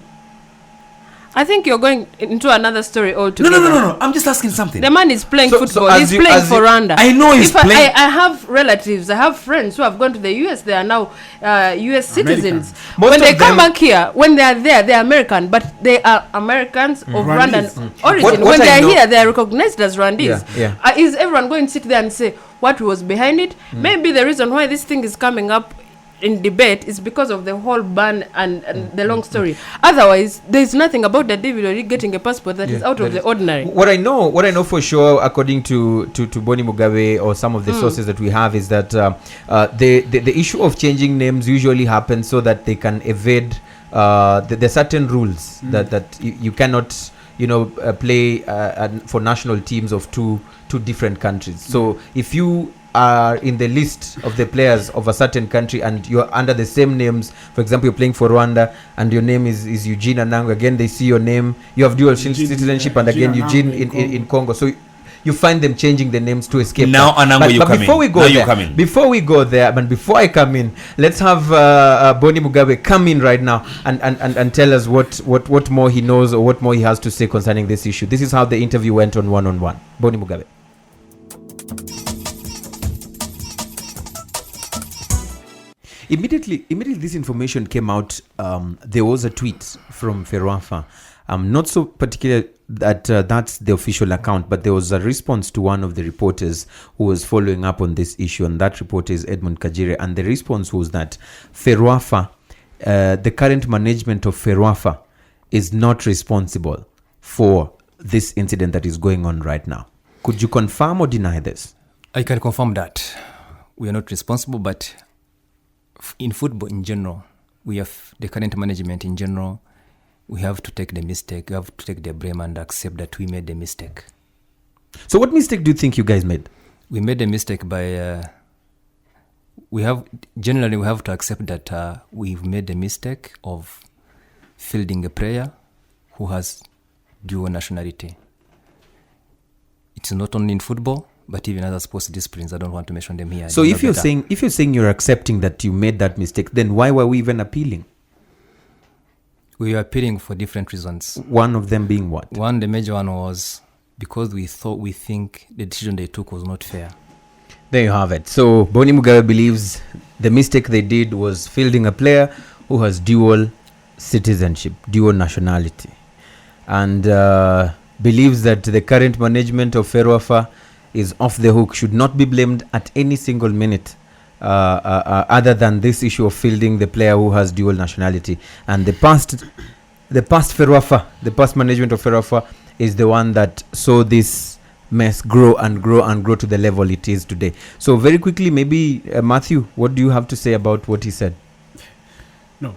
I think you're going into another story altogether. No. I'm just asking something. The man is playing So football. as He's you- playing as for you- Rwanda. I know he's If playing. I have relatives, I have friends who have gone to the US. They are now US citizens. Most When they of come them- back here, when they are there, they are American, but they are Americans of Rwandan origin. What When I they are know- here, they are recognized as Rwandese. Yeah. Is everyone going to sit there and say what was behind it? Maybe the reason why this thing is coming up in debate is because of the whole ban and the long story. Otherwise, there is nothing about the David getting a passport that is out of the ordinary. What I know for sure, according to Boni Mugabe or some of the sources that we have, is that the issue of changing names usually happens so that they can evade the certain rules that you cannot play for national teams of two different countries. So if you are in the list of the players of a certain country and you're under the same names, for example, you're playing for Rwanda and your name is Eugene Anango, again they see your name, you have dual citizenship, and again Eugene in Congo. So you find them changing the names to escape Now that. Anango, you but come before in. we go Now you there, come in. before we go there, but before I come in, let's have Boni Mugabe come in right now and tell us what more he knows or what more he has to say concerning this issue. This is how the interview went on One. Boni Mugabe. Immediately this information came out, there was a tweet from Ferwafa. Not so particular that that's the official account, but there was a response to one of the reporters who was following up on this issue, and that reporter is Edmund Kajire, and the response was that Ferwafa, the current management of Ferwafa, is not responsible for this incident that is going on right now. Could you confirm or deny this? I can confirm that we are not responsible, but in football in general, we have the current management in general, we have to take the mistake, we have to take the blame and accept that we made the mistake. So what mistake do you think you guys made? We made a mistake by, we have to accept that we've made the mistake of fielding a player who has dual nationality. It's not only in football, but even other sports disciplines. I don't want to mention them here. So if you're saying you're accepting that you made that mistake, then why were we even appealing? We were appealing for different reasons. One of them being what? One, the major one was because we think the decision they took was not fair. There you have it. So Boni Mugabe believes the mistake they did was fielding a player who has dual citizenship, dual nationality, and believes that the current management of Ferwafa is off the hook, should not be blamed at any single minute other than this issue of fielding the player who has dual nationality. And the past Ferwafa, the past management of Ferwafa is the one that saw this mess grow and grow and grow to the level it is today. So very quickly, maybe Matthew, what do you have to say about what he said? No,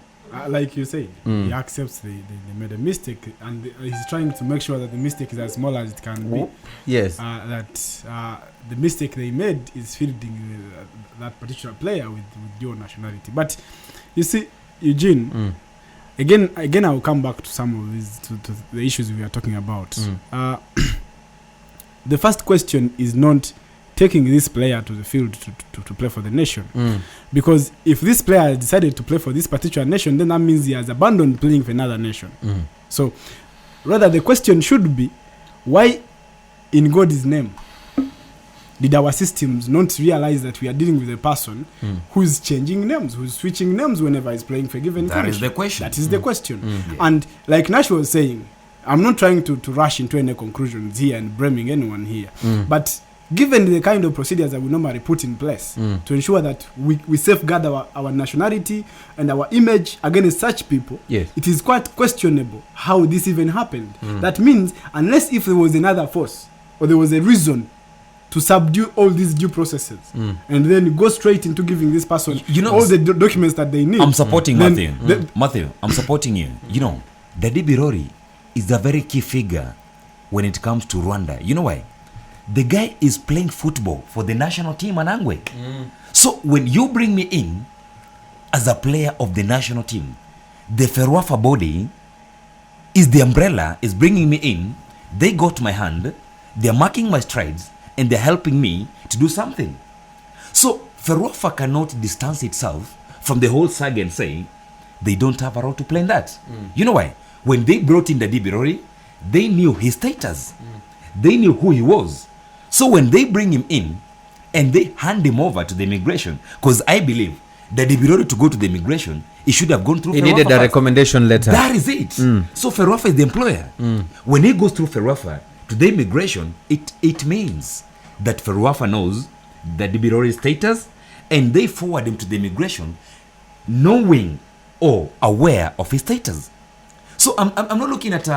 like you said, he accepts they made a mistake, and he's trying to make sure that the mistake is as small as it can be. Yes. That the mistake they made is fielding that particular player with dual nationality. But you see, Eugene, again, I will come back to some of these to the issues we are talking about. The first question is not taking this player to the field to play for the nation. Because if this player has decided to play for this particular nation, then that means he has abandoned playing for another nation. So rather the question should be, why in God's name did our systems not realize that we are dealing with a person who's changing names, who's switching names whenever he's playing for a given country? That is the question. That is the question. And like Nash was saying, I'm not trying to rush into any conclusions here and blaming anyone here. But given the kind of procedures that we normally put in place to ensure that we safeguard our nationality and our image against such people, it is quite questionable how this even happened. That means, unless if there was another force or there was a reason to subdue all these due processes and then go straight into giving this person all the documents that they need. I'm supporting Matthew. Matthew, I'm supporting you. You know, the Birori is a very key figure when it comes to Rwanda. You know why? The guy is playing football for the national team, Anangwe. So when you bring me in as a player of the national team, the Ferwafa body is the umbrella, is bringing me in. They got my hand, they're marking my strides, and they're helping me to do something. So Ferwafa cannot distance itself from the whole saga and say they don't have a role to play in that. You know why? When they brought in the Birori, they knew his status. They knew who he was. So when they bring him in and they hand him over to the immigration, because I believe that the Birori to go to the immigration, he should have gone through He Ferwafa needed a first. recommendation letter. That is it. So Ferwafa is the employer. When he goes through Ferwafa to the immigration, it means that Ferwafa knows the Birori status, and they forward him to the immigration knowing or aware of his status. So I'm not looking at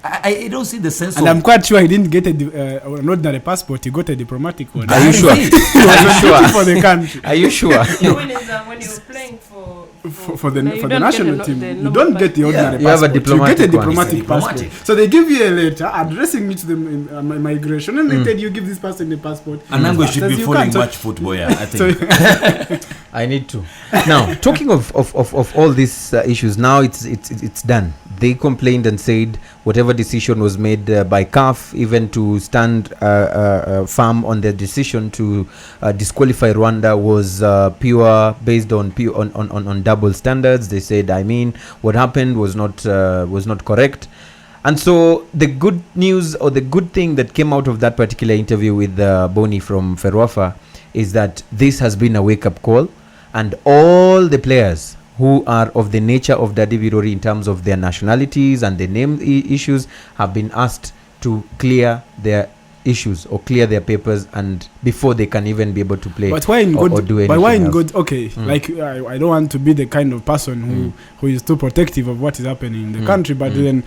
I don't see the sense And of... I'm quite sure he didn't get an ordinary passport, he got a diplomatic one. Are you sure? Are you sure? For the country. Are you sure? when you're playing For the you don't national get team, the you normal don't get the ordinary You have a passport. You get a diplomatic one. diplomatic It's a passport. diplomatic. So they give you a letter addressing me to the migration, and they tell you give this person the passport. Anangwe As should fast be as you following can. So- much football, yeah, I So, think. I need to. Now, talking of all these issues, now it's done. They complained and said whatever decision was made by CAF, even to stand firm on their decision to disqualify Rwanda, was pure based on double standards. They said, I mean, what happened was not correct. And so the good news or the good thing that came out of that particular interview with Boni from Ferwafa is that this has been a wake-up call, and all the players who are of the nature of Dadi Birori in terms of their nationalities and the name issues have been asked to clear their issues or clear their papers, and before they can even be able to play but why in or God? do anything But why in else. God? Okay, like I don't want to be the kind of person who is too protective of what is happening in the country. But then,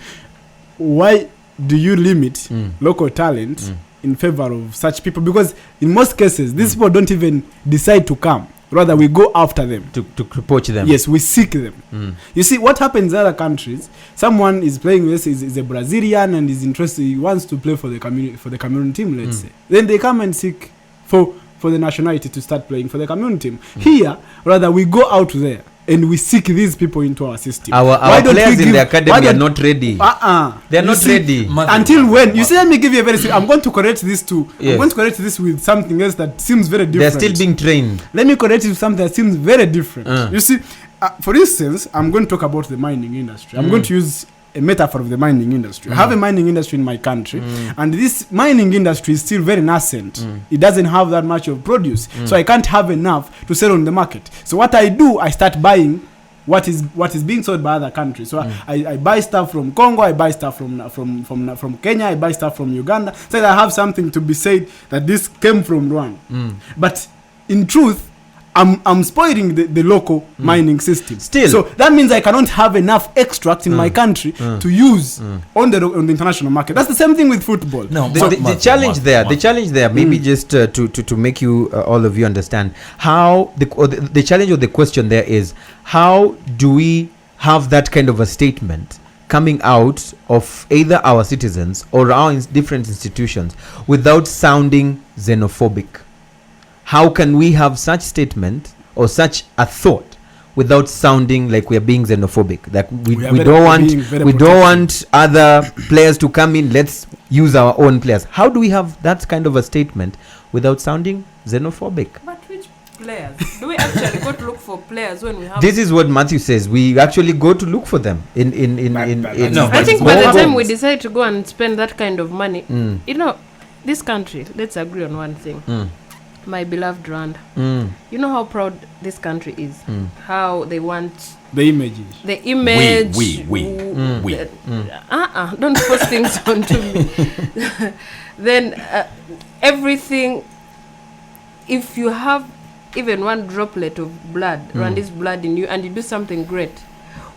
why do you limit local talent in favor of such people? Because in most cases, these people don't even decide to come. Rather, we go after them. to poach them? Yes, we seek them. You see, what happens in other countries, someone is playing, let's say, is a Brazilian and is interested, he wants to play for the Cameroon team, let's say. Then they come and seek for the nationality to start playing for the Cameroon team. Here, rather, we go out there and we seek these people into our system. Our players in the academy are not ready. They are not ready. Until when? You see, let me give you a very I'm going to correct this too. Yes. I'm going to correct this with something else that seems very They are different. still being trained. Let me correct it with something that seems very different. You see, for instance, I'm going to talk about the mining industry. I'm going to use a metaphor of the mining industry. I have a mining industry in my country, and this mining industry is still very nascent. It doesn't have that much of produce, so I can't have enough to sell on the market. So what I do, I start buying what is being sold by other countries. So I buy stuff from Congo, I buy stuff from Kenya, I buy stuff from Uganda, so that I have something to be said that this came from Rwanda. But in truth, I'm spoiling the local mining system. Still. So that means I cannot have enough extract in my country to use on the international market. That's the same thing with football. No, The challenge there, maybe just to make you all of you understand how the challenge of the question there is, how do we have that kind of a statement coming out of either our citizens or our different institutions without sounding xenophobic? How can we have such statement or such a thought without sounding like we are being xenophobic? Like we don't want other players to come in. Let's use our own players. How do we have that kind of a statement without sounding xenophobic? But which players? Do we actually go to look for players when we have? This is what Matthew says. We actually go to look for them in. No, I think but by the what time we happens- decide to go and spend that kind of money, you know, this country. Let's agree on one thing. My beloved Rwanda. You know how proud this country is. How they want The images. the image. We. Don't force things onto me. Then everything. If you have even one droplet of blood, Rwanda's blood in you, and you do something great,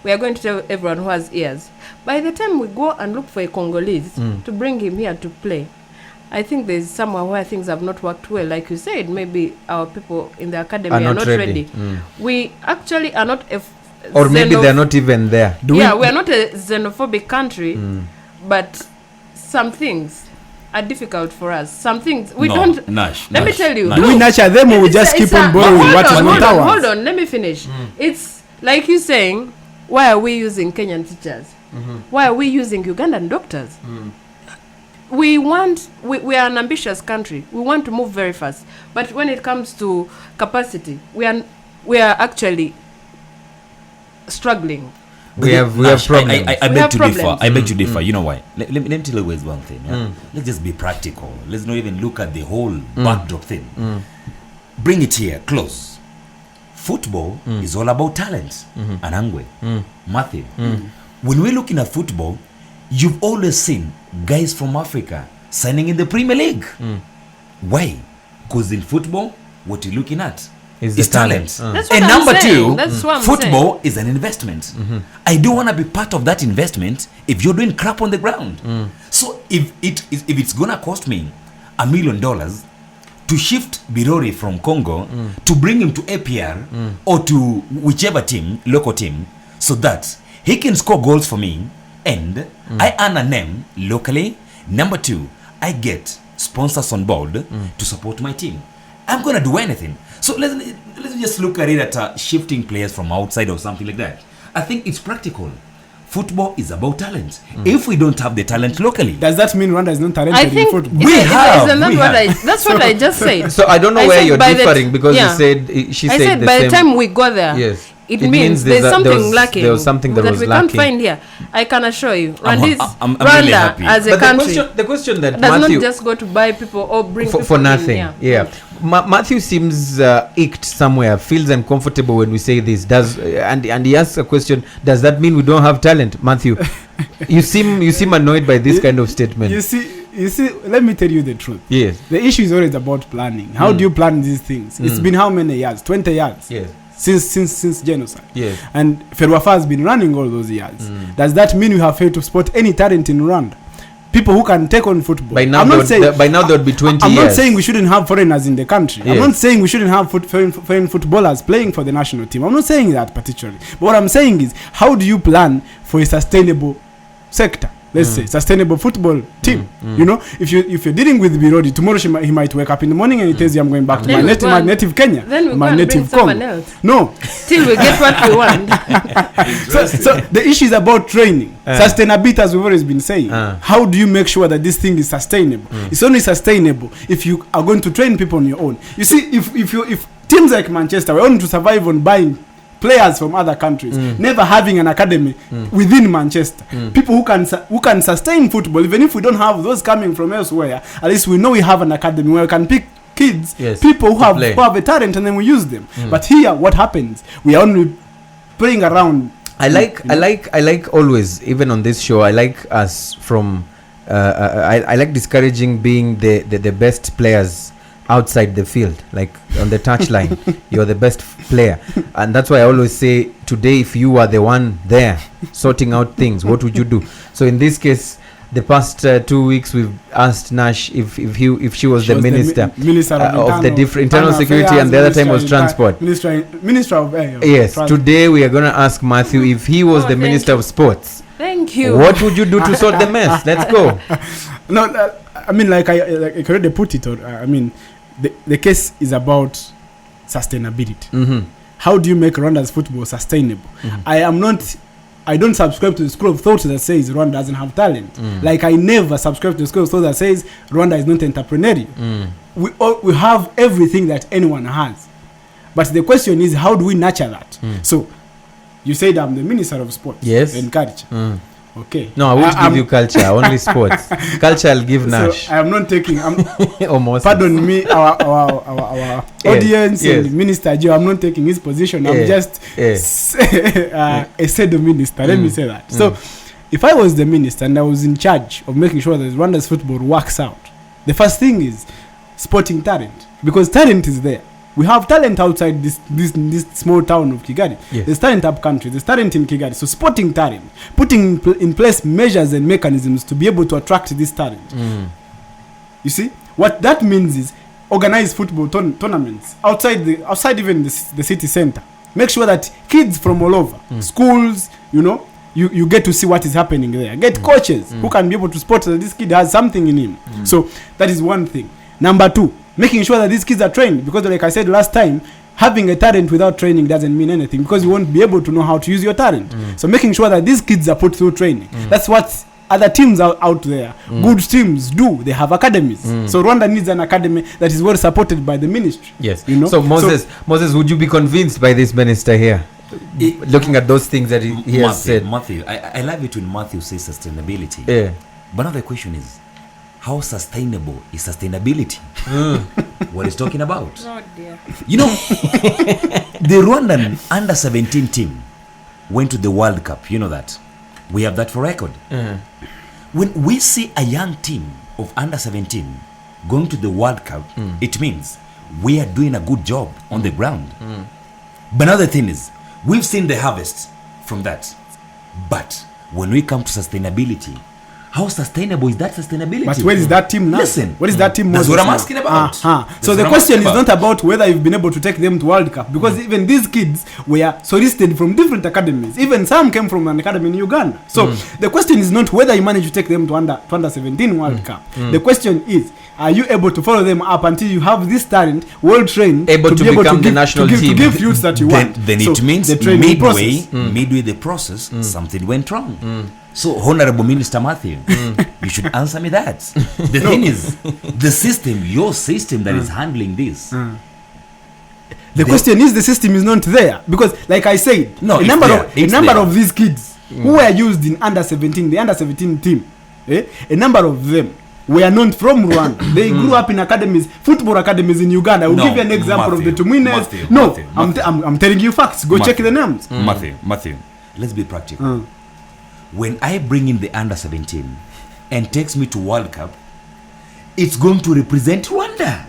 we are going to tell everyone who has ears. By the time we go and look for a Congolese to bring him here to play, I think there's somewhere where things have not worked well. Like you said, maybe our people in the academy are not ready. We actually are not Or maybe they're not even there. we are not a xenophobic country, but some things are difficult for us. Some things we don't. Let me tell you. Do we nurture them or we just keep on borrowing what is not ours? Hold on, let me finish. It's like you saying, why are we using Kenyan teachers? Why are we using Ugandan doctors? We are an ambitious country. We want to move very fast. But when it comes to capacity, we are actually struggling. We have problems. I We beg have to differ. problems. I beg to differ. You know why? Let me tell you guys one thing. Yeah? Let's just be practical. Let's not even look at the whole backdrop thing. Bring it here, close. Football is all about talent. Anangwe, Matthew. When we're looking at football, you've always seen guys from Africa signing in the Premier League. Why? Because in football, what you're looking at Is is the talent. talent. That's what And I'm number saying. two, That's what I'm football is an investment. I don't want to be part of that investment if you're doing crap on the ground. So if it's gonna cost me $1 million to shift Birori from Congo to bring him to APR or to whichever team, local team, so that he can score goals for me and I earn a name locally. Number two, I get sponsors on board to support my team. I'm gonna do anything. So let's just look at it at shifting players from outside or something like that. I think it's practical. Football is about talent. If we don't have the talent locally, Does that mean Rwanda is not talented I in think football? that's what I just said. So I don't know I where said you're by the differing because yeah. you said she I said said the by same. the time we go there, Yes. it means there's there's something lacking. There was something that was we lacking. can't find here. I can assure you, I'm really Rwanda happy. as a But country the question that does Matthew not just go to buy people or bring for people nothing. in, Yeah. Matthew seems icked somewhere, feels uncomfortable when we say this. And he asks a question, does that mean we don't have talent? Matthew, you seem annoyed by this kind of statement. You see, let me tell you the truth. Yes. The issue is always about planning. How do you plan these things? It's been how many years? 20 years. Yes. Since genocide. Yes. And Ferwafa has been running all those years. Does that mean we have failed to spot any talent in Rwanda? People who can take on football. By now there would be 20 I'm years. not saying we shouldn't have foreigners in the country. Yes. I'm not saying we shouldn't have foreign footballers playing for the national team. I'm not saying that particularly. But what I'm saying is, how do you plan for a sustainable sector? Let's say sustainable football team. You know, if you're dealing with Birodi, tomorrow he might wake up in the morning and he tells you, I'm going back to Then my we go my and- native Kenya, Then we my go and native bring someone Congo. else No. till we get what we want. So the issue is about training, sustainability, as we've always been saying. How do you make sure that this thing is sustainable? It's only sustainable if you are going to train people on your own. You see, if teams like Manchester were only to survive on buying players from other countries, never having an academy within Manchester, people who can sustain football, even if we don't have those coming from elsewhere, at least we know we have an academy where we can pick kids, Yes, people who play. have a talent, and then we use them. But here, what happens? We are only playing around. I like always, even on this show, I like us from I like discouraging being the best players outside the field, like on the touchline. You're the best player, and that's why I always say, today if you are the one there sorting out things, what would you do? So in this case, the past 2 weeks we've asked Nash if she was the minister, of the different internal security, and the other time was transport. Minister of Yes, transport. Today we are going to ask Matthew if he was the thank minister you. of sports. Thank you. What would you do to sort the mess? Let's go. No, I mean, like I already put it, or I mean, the case is about sustainability. How do you make Rwanda's football sustainable? I don't subscribe to the school of thought that says Rwanda doesn't have talent. Like I never subscribe to the school of thought that says Rwanda is not entrepreneurial. We have everything that anyone has, but the question is, how do we nurture that? So you said I'm the minister of sports, yes, and culture. Okay. No, I won't give you culture, only sports. Culture I'll give Nash. So I am not taking. Almost. Pardon me, our audience and Minister Joe. I'm not taking his position. I'm just a pseudo minister. Let me say that. So, if I was the minister and I was in charge of making sure that Rwanda's football works out, the first thing is sporting talent, because talent is there. We have talent outside this small town of Kigali. Yes. There's talent up country. There's talent in Kigali. So sporting talent, putting in place measures and mechanisms to be able to attract this talent. You see, what that means is organize football tournaments outside even the city center. Make sure that kids from all over schools, you get to see what is happening there. Get coaches who can be able to spot that this kid has something in him. So that is one thing. Number two, making sure that these kids are trained, because like I said last time, having a talent without training doesn't mean anything, because you won't be able to know how to use your talent. So making sure that these kids are put through training. That's what other teams out there, good teams do. They have academies. So Rwanda needs an academy that is well supported by the ministry. Yes. So Moses, would you be convinced by this minister here? Looking at those things that he has said. Matthew, I love it when Matthew says sustainability. Yeah. But now the question is, how sustainable is sustainability? What he's talking about? Oh dear. The Rwandan under 17 team went to the World Cup. You know that. We have that for record. When we see a young team of under 17 going to the World Cup, it means we are doing a good job on the ground. But another thing is, we've seen the harvest from that. But when we come to sustainability, how sustainable is that sustainability? But where is that team now? Listen, what is that team? That's what I'm asking about. So the question is not about whether you've been able to take them to World Cup, because even these kids were solicited from different academies. Even some came from an academy in Uganda. So the question is not whether you manage to take them to under 17 World Cup. The question is, are you able to follow them up until you have this talent, well trained, able to become the national team? To give youths that you want. Then it means midway the process, something went wrong. So, Honorable Minister Matthew, you should answer me that. The thing is, the system, your system that is handling this. The question is, the system is not there, because, like I said, a number of these kids who were used in under 17, the under 17 team, a number of them were not from Rwanda. They grew up in academies, football academies in Uganda. I will give you an example of the Tumwines. I'm telling you facts. Go check the names. Matthew, let's be practical. When I bring in the under 17 and takes me to World Cup, it's going to represent Rwanda.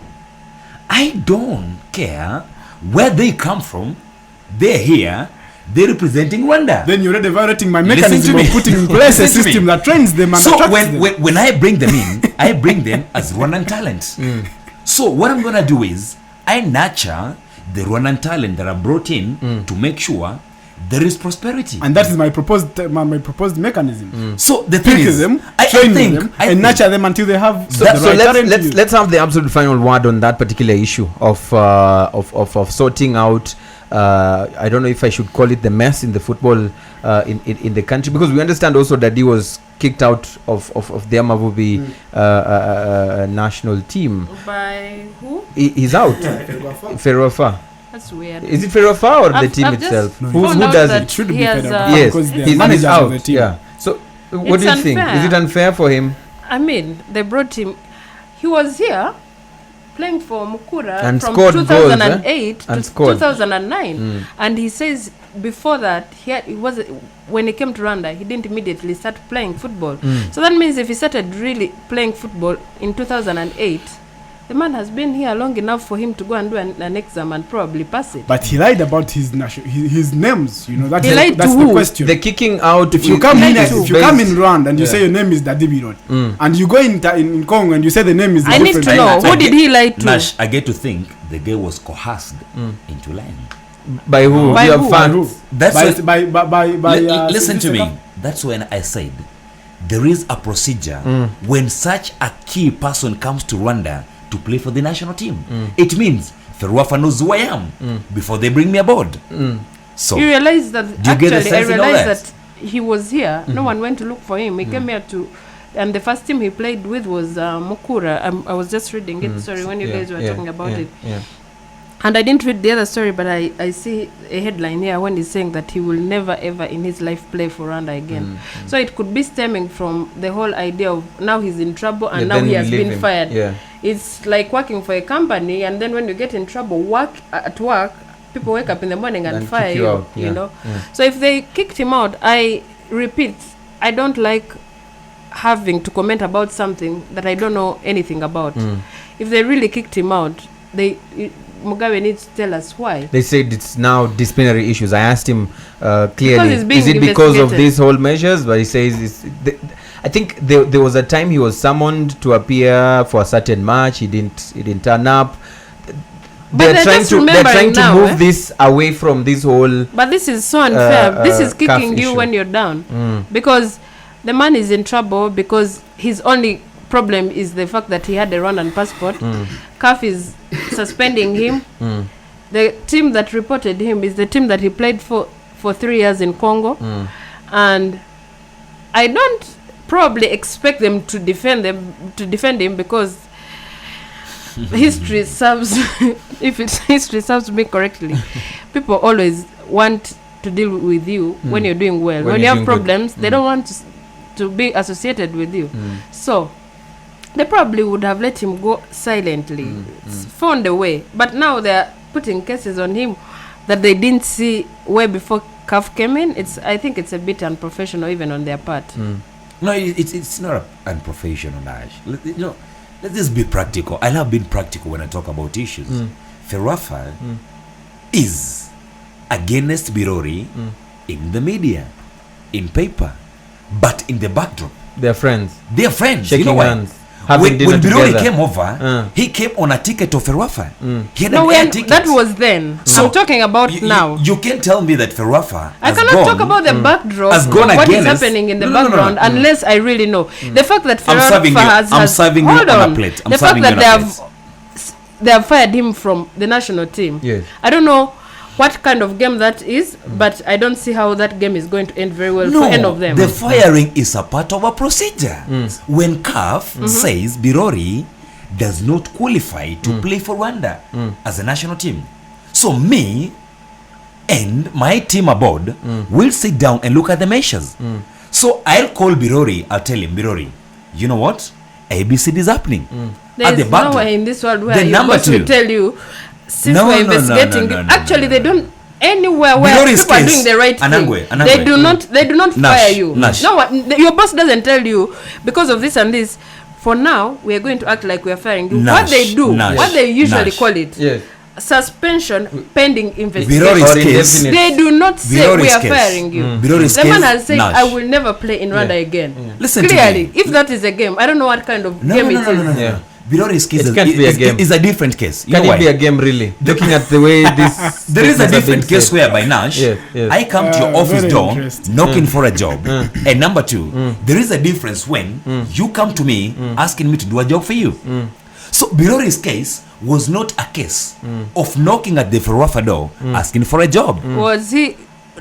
I don't care where they come from. They're here. They're representing Rwanda. Then you're already violating my mechanism of putting in place a system that trains them and attracts them. When I bring them in, I bring them as Rwandan talent. So what I'm going to do is, I nurture the Rwandan talent that I brought in to make sure there is prosperity, and that is my proposed mechanism. So the thing is, train them and nurture them until they have. Let's have the absolute final word on that particular issue of sorting out. I don't know if I should call it the mess in the football in the country, because we understand also that he was kicked out of the Amavubi national team. By who? He's out. Ferwafa. That's weird. Is it Ferwafa or the team itself? Who does it? It should be yes, because he's out. Of the team. Yeah. So what do you think? Is it unfair for him? I mean, they brought him. He was here playing for Mukura and from scored 2008 goals, to 2009, and he says before that when he came to Rwanda, he didn't immediately start playing football. So that means if he started really playing football in 2008, The man has been here long enough for him to go and do an exam and probably pass it. But he lied about his names. You know, that's He lied that's to the who? question. The kicking out. If you with- come in, lied to. if you come in Rwanda and you Yeah. say your name is Dadibirot, and you go in Congo and you say the name is I need different, to know, who did he lie to? Nash, I get to think the guy was coerced into lying. by who? By You have who? facts. That's by when, by listen to Mr. me. Kaf- That's when I said there is a procedure when such a key person comes to Rwanda to play for the national team. It means Ferwafa knows who I am before they bring me aboard. So You realize that Do you get the actually I sense in all realized that? that he was here. No one went to look for him. He came here to, and the first team he played with was Mukura. I was just reading it. Sorry, when you guys were talking about it. Yeah. And I didn't read the other story, but I see a headline here when he's saying that he will never ever in his life play for Rwanda again. So it could be stemming from the whole idea of now he's in trouble and Yeah, now then he you has leave been him. fired. Yeah. It's like working for a company, and then when you get in trouble, at work, people wake up in the morning and And fire kick you you. out, You yeah, know. yeah. So if they kicked him out, I repeat, I don't like having to comment about something that I don't know anything about. If they really kicked him out, Mugabe needs to tell us why. They said it's now disciplinary issues. I asked him clearly, it's being is it because of investigated. these whole measures? But he says, I think there was a time he was summoned to appear for a certain match. He didn't turn up. But they're just remembering now, move this away from this whole. But this is so unfair. This is CAF kicking you issue. when you're down. Because the man is in trouble because his only problem is the fact that he had a Rwandan passport. CAF is suspending him. The team that reported him is the team that he played for 3 years in Congo. And I don't probably expect them to defend him because history serves history serves me correctly. People always want to deal with you when you're doing well. When you you're have doing good. problems, they don't want to be associated with you. So they probably would have let him go silently. Found a way. But now they're putting cases on him that they didn't see way before CAF came in. I think it's a bit unprofessional even on their part. no, it's not unprofessional, Nash. Let's just be practical. I love being practical when I talk about issues. Ferwafa is against Birori in the media, in paper, but in the backdrop, They're friends. they're friends. Shaking you know why? hands. Having dinner When Birori together. came over, he came on a ticket to Ferwafa. He had No, an air ticket. that was then. So I'm talking about now. You can't tell me that Ferwafa I has cannot gone, talk about the backdrop has of gone what is against- happening in the No, no, no, no. background unless I really know. The fact that I'm serving you- Ferwafa I'm serving you hold on a plate. I'm the fact serving that you on they a have fired him from the national team. Yes. I don't know what kind of game that is, but I don't see how that game is going to end very well for any of them. The firing is a part of a procedure. When CAF says Birori does not qualify to play for Rwanda as a national team, so me and my team aboard will sit down and look at the measures. So I'll call Birori. I'll tell him, Birori, you know what? ABCD is happening. There At the is backdrop. nowhere in this world where The your number boss will two. tell you, since No, we're no, no, investigating, no, no, actually no, they no. don't. Anywhere where Birori's people are case, doing the right Anangwe, thing, Anangwe. they do not Nash, fire you. Nash. No, your boss doesn't tell you because of this and this. For now, we are going to act like we are firing you. What Nash, they do, Nash, what they usually Nash. call it, Yes. suspension pending investigation. Birori's Or case. indefinite. They do not say Birori's we are case. firing you. Birori's The man case, has said, Nash. I will never play in Rwanda again. Listen to Clearly, me. if that is a game, I don't know what kind of No, game no, it no, is. no, no, no. Yeah. Birori's case It can't be a game. is a different case. You Can know it be why? a game really? Looking at the way this. There is a statements are being different case said. whereby Nash, Yes, yes. I come to your office Very door interesting. knocking for a job. And number two, there is a difference when you come to me asking me to do a job for you. So Birori's case was not a case of knocking at the Ferwafa door asking for a job.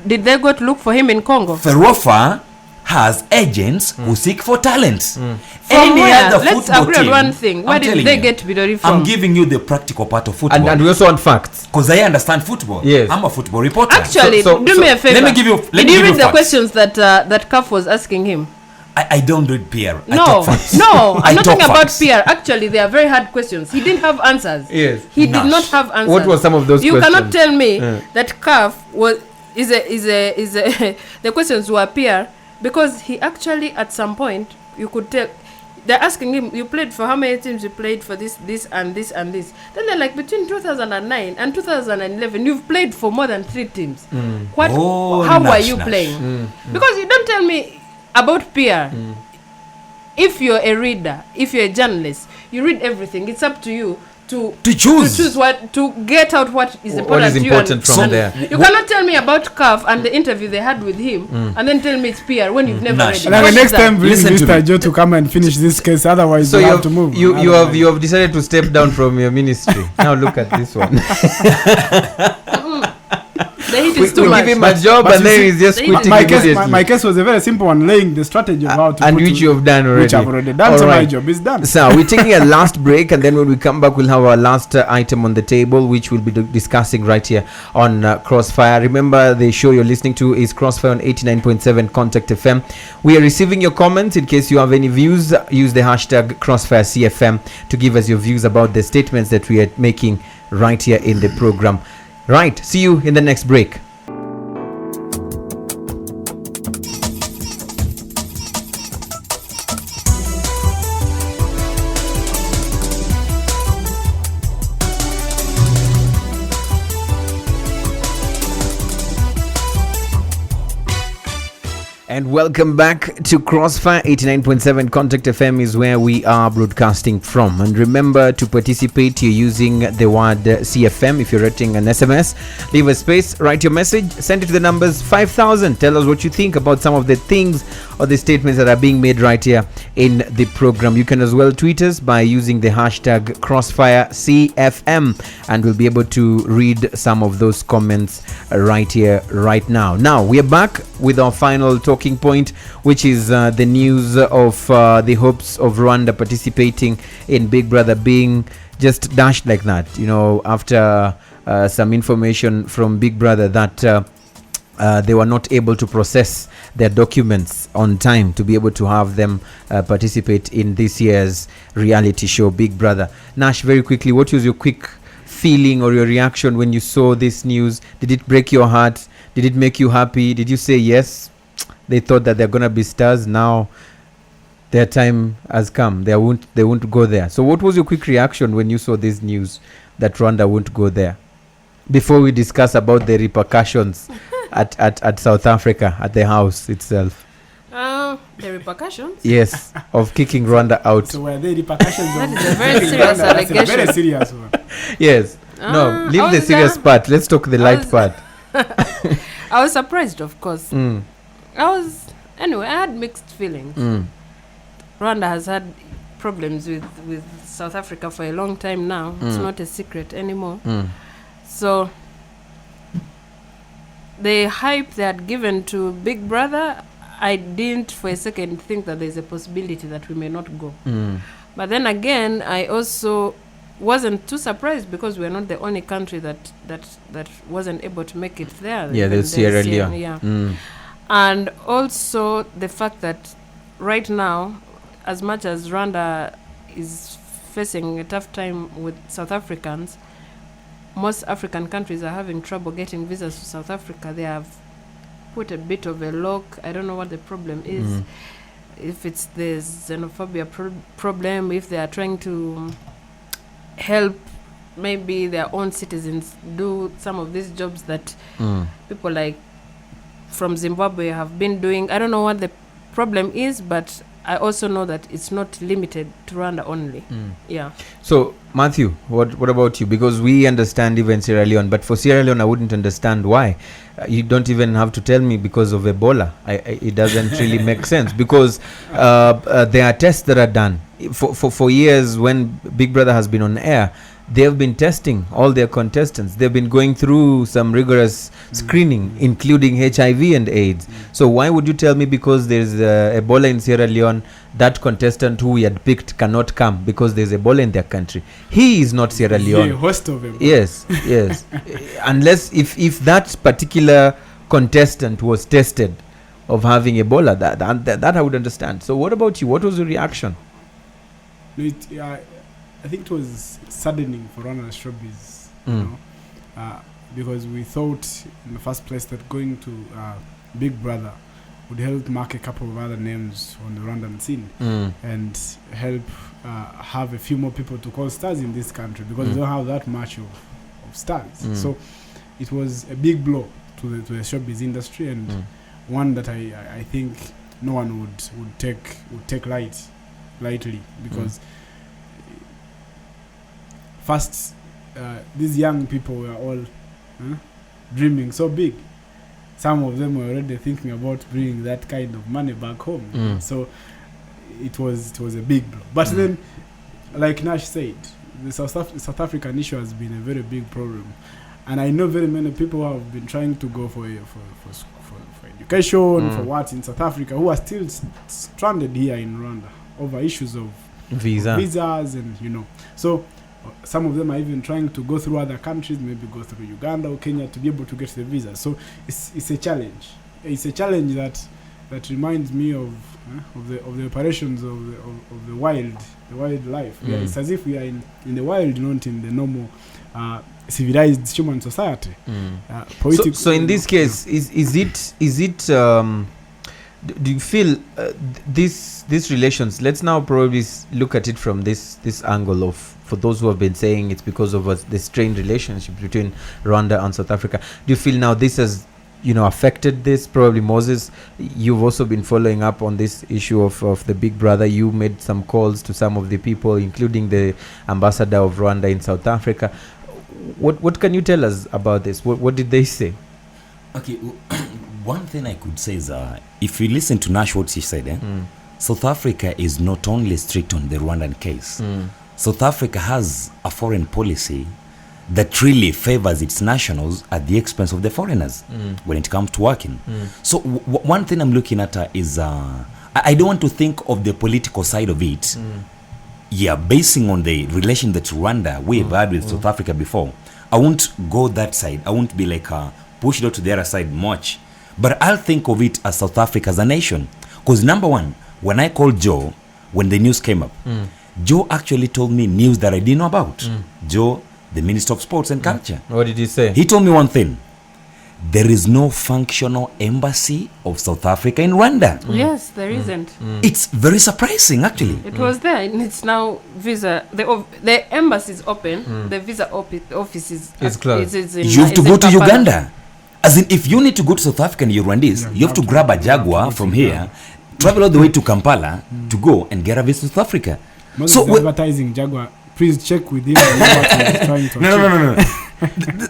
Did they go to look for him in Congo? Ferwafa has agents who seek for talent. From Any where? other Let's football agree team, on one thing. Where I'm did telling they you, get Birori from? I'm giving you the practical part of football. And we also want facts. Because I understand football. Yes. I'm a football reporter. Actually, So- do me a favor. let me give you- let Did me you give read you the facts. questions that CAF was asking him? I don't do it PR. I No, talk facts. no, I I'm not talk talking about facts. PR. Actually, they are very hard questions. He didn't have answers. Yes. He Nash. did not have answers. What were some of those You questions? cannot tell me that CAF is a the questions were PR because he actually at some point you could tell they're asking him, you played for how many teams? You played for this, and this, and this. Then they're like, between 2009 and 2011, you've played for more than 3 teams. What? How were you playing? Because you don't tell me about PR. If you're a reader, if you're a journalist, you read everything. It's up to you to choose what, to get out what is important, what is important to you. from there. You cannot tell me about CAF and the interview they had with him and then tell me it's PR when you've never read it. Like What the is next time, that? bring Listen to Mr. me. Joe to come and finish this case. Otherwise, So you have to move. you have decided to step down from your ministry. Now look at this one. The heat we is too give much. him a job but and you then see, he's just the- quitting my immediately. case was a very simple one, laying the strategy of how to and put which to- you have done already. which I've already done. All So my right. job is done. So we're taking a last break, and then when we come back, we'll have our last item on the table, which we'll be discussing right here on Crossfire. Remember, the show you're listening to is Crossfire on 89.7 Contact FM. We are receiving your comments. In case you have any views, use the hashtag CrossfireCFM to give us your views about the statements that we are making right here in the program. Right. See you in the next break. And welcome back to Crossfire. 89.7 Contact FM is where we are broadcasting from. And remember to participate, you're using the word CFM. If you're writing an SMS, leave a space, write your message, send it to the numbers 5000. Tell us what you think about some of the things or the statements that are being made right here in the program. You can as well tweet us by using the hashtag CrossfireCFM, and we'll be able to read some of those comments right here, right now. Now, we are back with our final talking point, which is the news of the hopes of Rwanda participating in Big Brother being just dashed like that, you know, after some information from Big Brother that they were not able to process their documents on time to be able to have them participate in this year's reality show, Big Brother. Nash, very quickly, what was your quick feeling or your reaction when you saw this news? Did it break your heart? Did it make you happy? Did you say, yes, they thought that they're going to be stars, now their time has come, they won't go there? So what was your quick reaction when you saw this news that Rwanda won't go there, before we discuss about the repercussions at South Africa, at the house itself? The repercussions? Yes, of kicking Rwanda out. So were there repercussions? That is a very serious That's a allegation. very serious one. Yes. No, leave I the was serious there. part. Let's talk the light part. I was surprised, of course. Mm. Anyway, I had mixed feelings. Mm. Rwanda has had problems with South Africa for a long time now. It's not a secret anymore. Mm. So the hype they had given to Big Brother, I didn't for a second think that there's a possibility that we may not go. Mm. But then again, I also wasn't too surprised because we're not the only country that wasn't able to make it there. Yeah, there's Sierra Leone. Yeah. Mm. And also the fact that right now, as much as Rwanda is facing a tough time with South Africans, most African countries are having trouble getting visas to South Africa. They have put a bit of a lock. I don't know what the problem is. Mm. If it's the xenophobia problem, if they are trying to help maybe their own citizens do some of these jobs that people like from Zimbabwe have been doing. I don't know what the problem is, but I also know that it's not limited to Rwanda only. Yeah. So, Matthew, what about you? Because we understand even Sierra Leone, but for Sierra Leone, I wouldn't understand why. You don't even have to tell me because of Ebola. It doesn't really make sense, because there are tests that are done. For years, when Big Brother has been on air, they have been testing all their contestants. They've been going through some rigorous screening, including HIV and AIDS. So why would you tell me because there's Ebola in Sierra Leone, that contestant who we had picked cannot come because there's Ebola in their country? He is not Sierra Leone. The host of Ebola. Yes. Unless if that particular contestant was tested of having Ebola, that I would understand. So what about you? What was your reaction? No, I think it was saddening for Rwanda showbiz, you know, because we thought in the first place that going to Big Brother would help mark a couple of other names on the Rwandan scene and help have a few more people to call stars in this country, because we don't have that much of stars. So it was a big blow to the showbiz industry, and one that I think no one would take lightly, because first these young people were all dreaming so big. Some of them were already thinking about bringing that kind of money back home. So it was a big blow. But then, like Nash said, the South African issue has been a very big problem, and I know very many people who have been trying to go for education, for what in South Africa, who are still stranded here in Rwanda over issues of visas, and so some of them are even trying to go through other countries, maybe go through Uganda or Kenya to be able to get the visa. So it's a challenge. It's a challenge that reminds me of the operations of the wildlife. Yeah, it's as if we are in the wild, not in the normal civilized human society. So in this case, is it do you feel these relations? Let's now probably look at it from this angle of, for those who have been saying it's because of the strained relationship between Rwanda and South Africa. Do you feel now this has affected this? Probably Moses, you've also been following up on this issue of the big brother. You made some calls to some of the people, including the ambassador of Rwanda in South Africa. What can you tell us about this? What did they say? Okay, one thing I could say is if you listen to Nash, what she said, South Africa is not only strict on the Rwandan case. South Africa has a foreign policy that really favors its nationals at the expense of the foreigners when it comes to working. So one thing I'm looking at is I don't want to think of the political side of it. Yeah, basing on the relation that Rwanda we've had with South Africa before, I won't go that side. I won't be like pushed out to the other side much. But I'll think of it as South Africa as a nation. Because number one, when I called Joe, when the news came up, Joe actually told me news that I didn't know about. Joe, the Minister of Sports and Culture. What did he say? He told me one thing. There is no functional embassy of South Africa in Rwanda. Yes, there isn't. It's very surprising, actually. It was there, and it's now visa. The embassy is open. The visa office is closed. You have to go to Uganda. As in, if you need to go to South Africa and you're Rwandese, you have to grab a Jaguar from here, travel all the way to Kampala to go and get a visa to South Africa. So advertising Jaguar. Please check with him. No.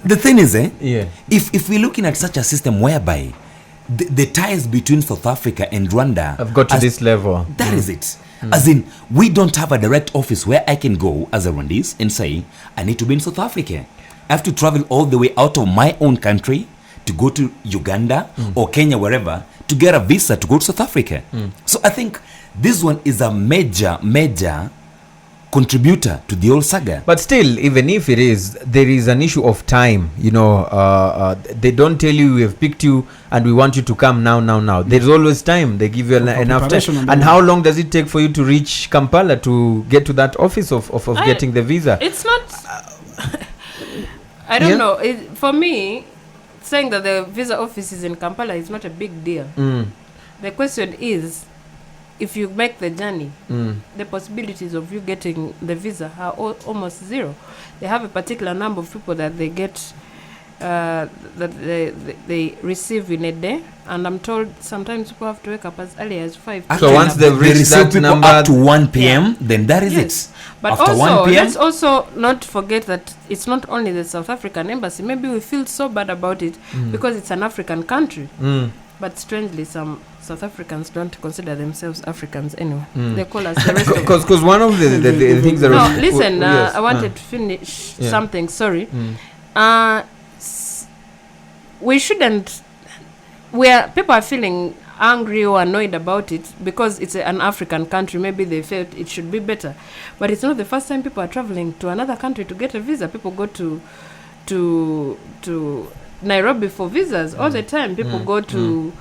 The thing is, if we're looking at such a system whereby the ties between South Africa and Rwanda have got to this level, that is it. As in, we don't have a direct office where I can go as a Rwandese and say, I need to be in South Africa. I have to travel all the way out of my own country to go to Uganda or Kenya, wherever, to get a visa to go to South Africa. So I think this one is a major contributor to the whole saga. But still, even if it is, there is an issue of time. They don't tell you we have picked you and we want you to come now. There's always time. They give you enough time. And how long does it take for you to reach Kampala to get to that office of getting the visa? It's not. I don't know. For me, saying that the visa office is in Kampala is not a big deal. The question is, if you make the journey, the possibilities of you getting the visa are almost zero. They have a particular number of people that they get, that they receive in a day, and I'm told sometimes people have to wake up as early as 5. So once they've reached that number up to 1 p.m., then that is it. But after also, 1 p.m., let's also not forget that it's not only the South African embassy. Maybe we feel so bad about it because it's an African country. But strangely, some South Africans don't consider themselves Africans anyway. They call us the rest of them. Because one of the things that... No, listen, I wanted to finish something, sorry. We shouldn't... people are feeling angry or annoyed about it because it's an African country. Maybe they felt it should be better. But it's not the first time people are traveling to another country to get a visa. People go to Nairobi for visas all the time. People go to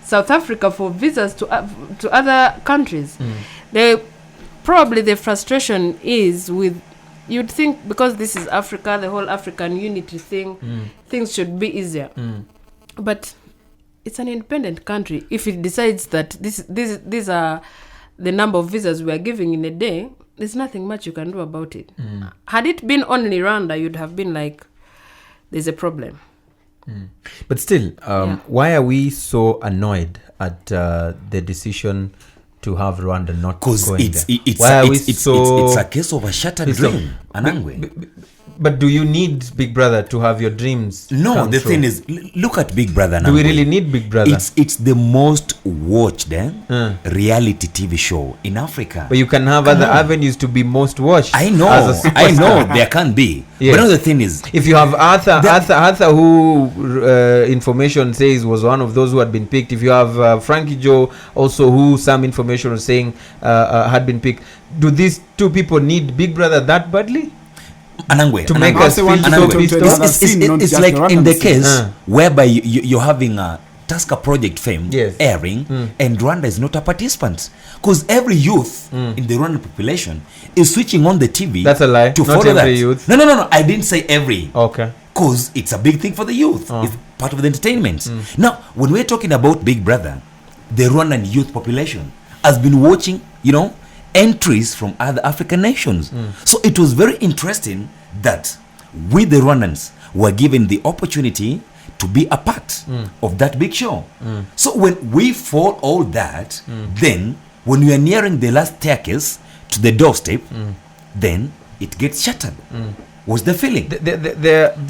South Africa for visas to other countries. Probably the frustration is with, you'd think because this is Africa, the whole African unity thing, things should be easier. But it's an independent country. If it decides that these are the number of visas we are giving in a day, there's nothing much you can do about it. Had it been only Rwanda, you'd have been like, there's a problem. But still, why are we so annoyed at the decision to have Rwanda not Because going it's there? it's Why are we it's so? a case of a shattered It's so- dream, Anangwe. But do you need Big Brother to have your dreams? No, come the true? thing is, look at Big Brother. do we Anangwe. really need Big Brother? It's the most watched reality TV show in Africa. But you can have other avenues to be most watched. I know, as a I know, superstar. there can be. Yes. But another thing is, If you have Arthur, who information says was one of those who had been picked. If you have Frankie Joe, also who some information was saying had been picked. Do these two people need Big Brother that badly? Anangwe, To Anangwe. make us feel Also so want to pissed tell off? you that- It's Not like just in the Rwanda case whereby you're having a Tusker Project fame Yes. airing and Rwanda is not a participant. Because every youth in the Rwandan population is switching on the TV. That's a lie. To Not follow every that. youth. No. I didn't say every. Okay. Because it's a big thing for the youth. It's part of the entertainment. Now, when we're talking about Big Brother, the Rwandan youth population has been watching, entries from other African nations. So it was very interesting that we, the Rwandans, were given the opportunity to be a part of that big show. So when we fought all that, then when we are nearing the last staircase to the doorstep, then it gets shattered. What's the feeling?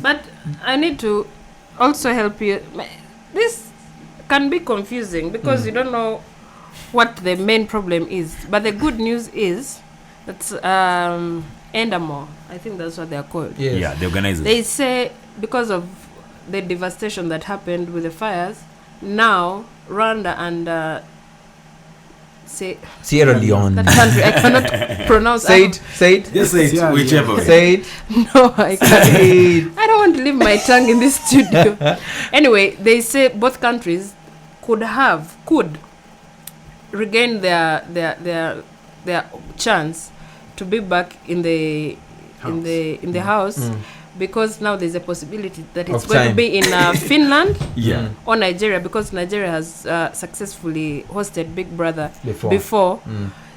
But I need to also help you. This can be confusing because you don't know what the main problem is. But the good news is that Endamore, I think that's what they are called. Yes. Yeah, the organizers. They say because of the devastation that happened with the fires, now Rwanda and Sierra Leone. that country, I cannot pronounce. Say it. Just say it, Yeah, whichever way. Say it. No, I can't. Say it. I don't want to leave my tongue in this studio. Anyway, they say both countries could regain their chance to be back in the house because now there's a possibility that it's Of going to time. be in Finland Yeah. or Nigeria because Nigeria has successfully hosted Big Brother Before.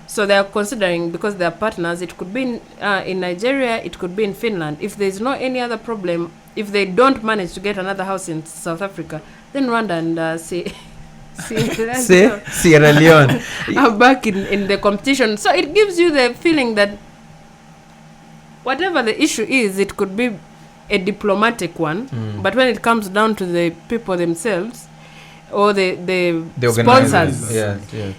So they are considering, because they are partners, it could be in Nigeria, it could be in Finland. If there's no any other problem, if they don't manage to get another house in South Africa, then Rwanda and Sierra Leone. are back in the competition. So it gives you the feeling that whatever the issue is, it could be a diplomatic one. But when it comes down to the people themselves or the organizers. sponsors, Yeah.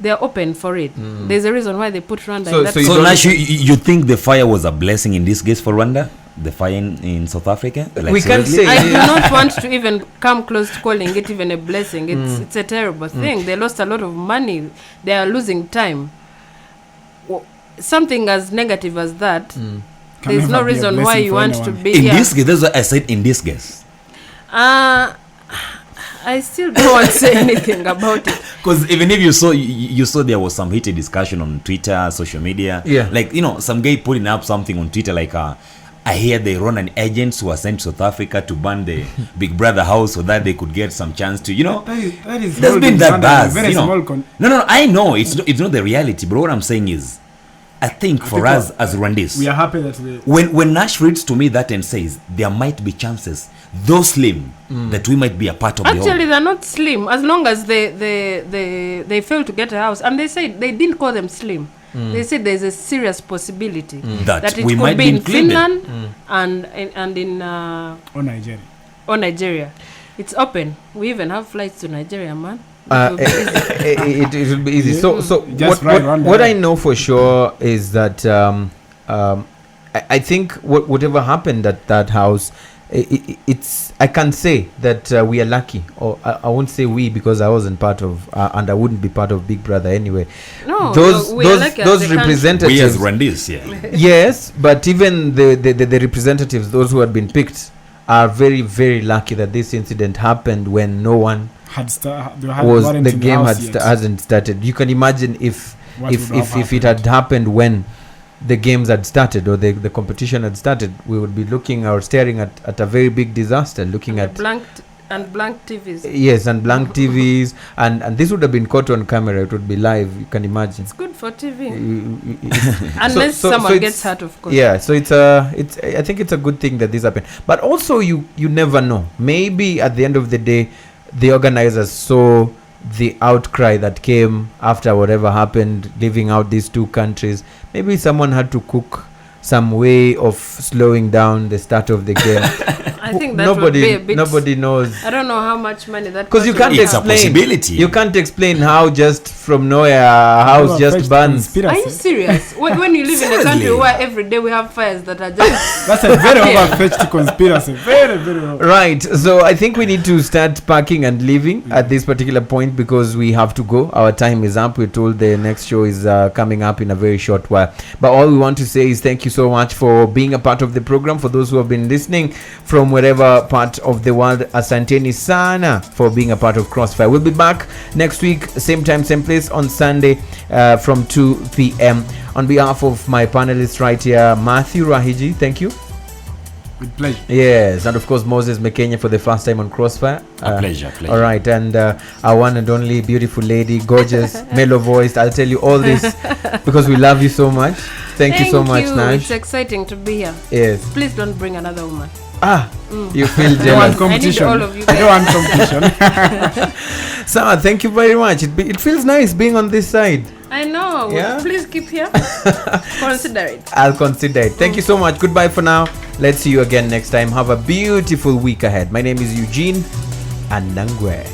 they are open for it. There's a reason why they put Rwanda So- in that. so you So don't- Nash, you think the fire was a blessing in this case for Rwanda? The fire in South Africa? Like, We can't seriously? say- I do not want to even come close to calling it even a blessing. It's a terrible thing. They lost a lot of money. They are losing time. Something as negative as that, Can there's never no be a reason why blessing you for want to anyone. be In here. this case, that's what I said in this case. I still don't want to say anything about it. Because even if you saw there was some heated discussion on Twitter, social media. Yeah. Like, some guy putting up something on Twitter like, I hear they run an agents who were sent to South Africa to burn the Big Brother house so that they could get some chance to, That is there's been holding that Rwanda in a buzz. very small No, I know it's not the reality, but what I'm saying is, I think for us as Rwandese, we are happy that when Nash reads to me that and says there might be chances, though slim, that we might be a part of the Actually, whole. they're not slim as long as they fail to get a house. And they said they didn't call them slim. They said there's a serious possibility That it we could might be be in included. Finland and in or Nigeria. or Nigeria. It's open. We even have flights to Nigeria, man. It will be easy. So Just what right around what there. I know for sure is that I think whatever happened at that house, it's I can say that we are lucky, or I won't say we because I wasn't part of and I wouldn't be part of Big Brother anyway. No, we are lucky as those the country. representatives. We as Rwandese, yeah. Yes, but even the representatives, those who had been picked, are very, very lucky that this incident happened when no one Weren't the in game house yet. hasn't started. You can imagine if What would have if it had happened when the games had started or the competition had started, we would be looking or staring at a very big disaster, looking at blanked And blank TVs. Yes, and blank TVs, and this would have been caught on camera. It would be live. You can imagine. It's good for TV. Unless someone gets hurt, of course. Yeah, so I think it's a good thing that this happened. But also, you never know. Maybe at the end of the day, the organizers saw the outcry that came after whatever happened, leaving out these two countries. Maybe someone had to cook some way of slowing down the start of the game. I think that would be a bit... Nobody knows. I don't know how much money that... Because you can't It's explain. a possibility. You can't explain how just from nowhere a house just burns. Are you serious? when you live in a country where every day we have fires that are just... That's a very overfetched conspiracy. Very, very over. Right. So I think we need to start packing and leaving at this particular point because we have to go. Our time is up. We're told the next show is coming up in a very short while. But all we want to say is thank you so much for being a part of the program. For those who have been listening from wherever part of the world, asanteni sana for being a part of Crossfire. We'll be back next week, same time, same place on Sunday from 2 p.m. On behalf of my panelists right here, Matthew Rahiji, thank you. With pleasure. Yes, and of course Moses Mekenya for the first time on Crossfire. A pleasure. All right, and our one and only beautiful lady, gorgeous, mellow voiced. I'll tell you all this because we love you so much. Thank you so much, Nash. It's exciting to be here. Yes. Please don't bring another woman. You feel I don't want jealous. competition. I need all of you I don't want competition. Sarah, thank you very much. It feels nice being on this side. I know. Yeah? Please keep here. Consider it. I'll consider it. Thank you so much. Goodbye for now. Let's see you again next time. Have a beautiful week ahead. My name is Eugene Anangwe.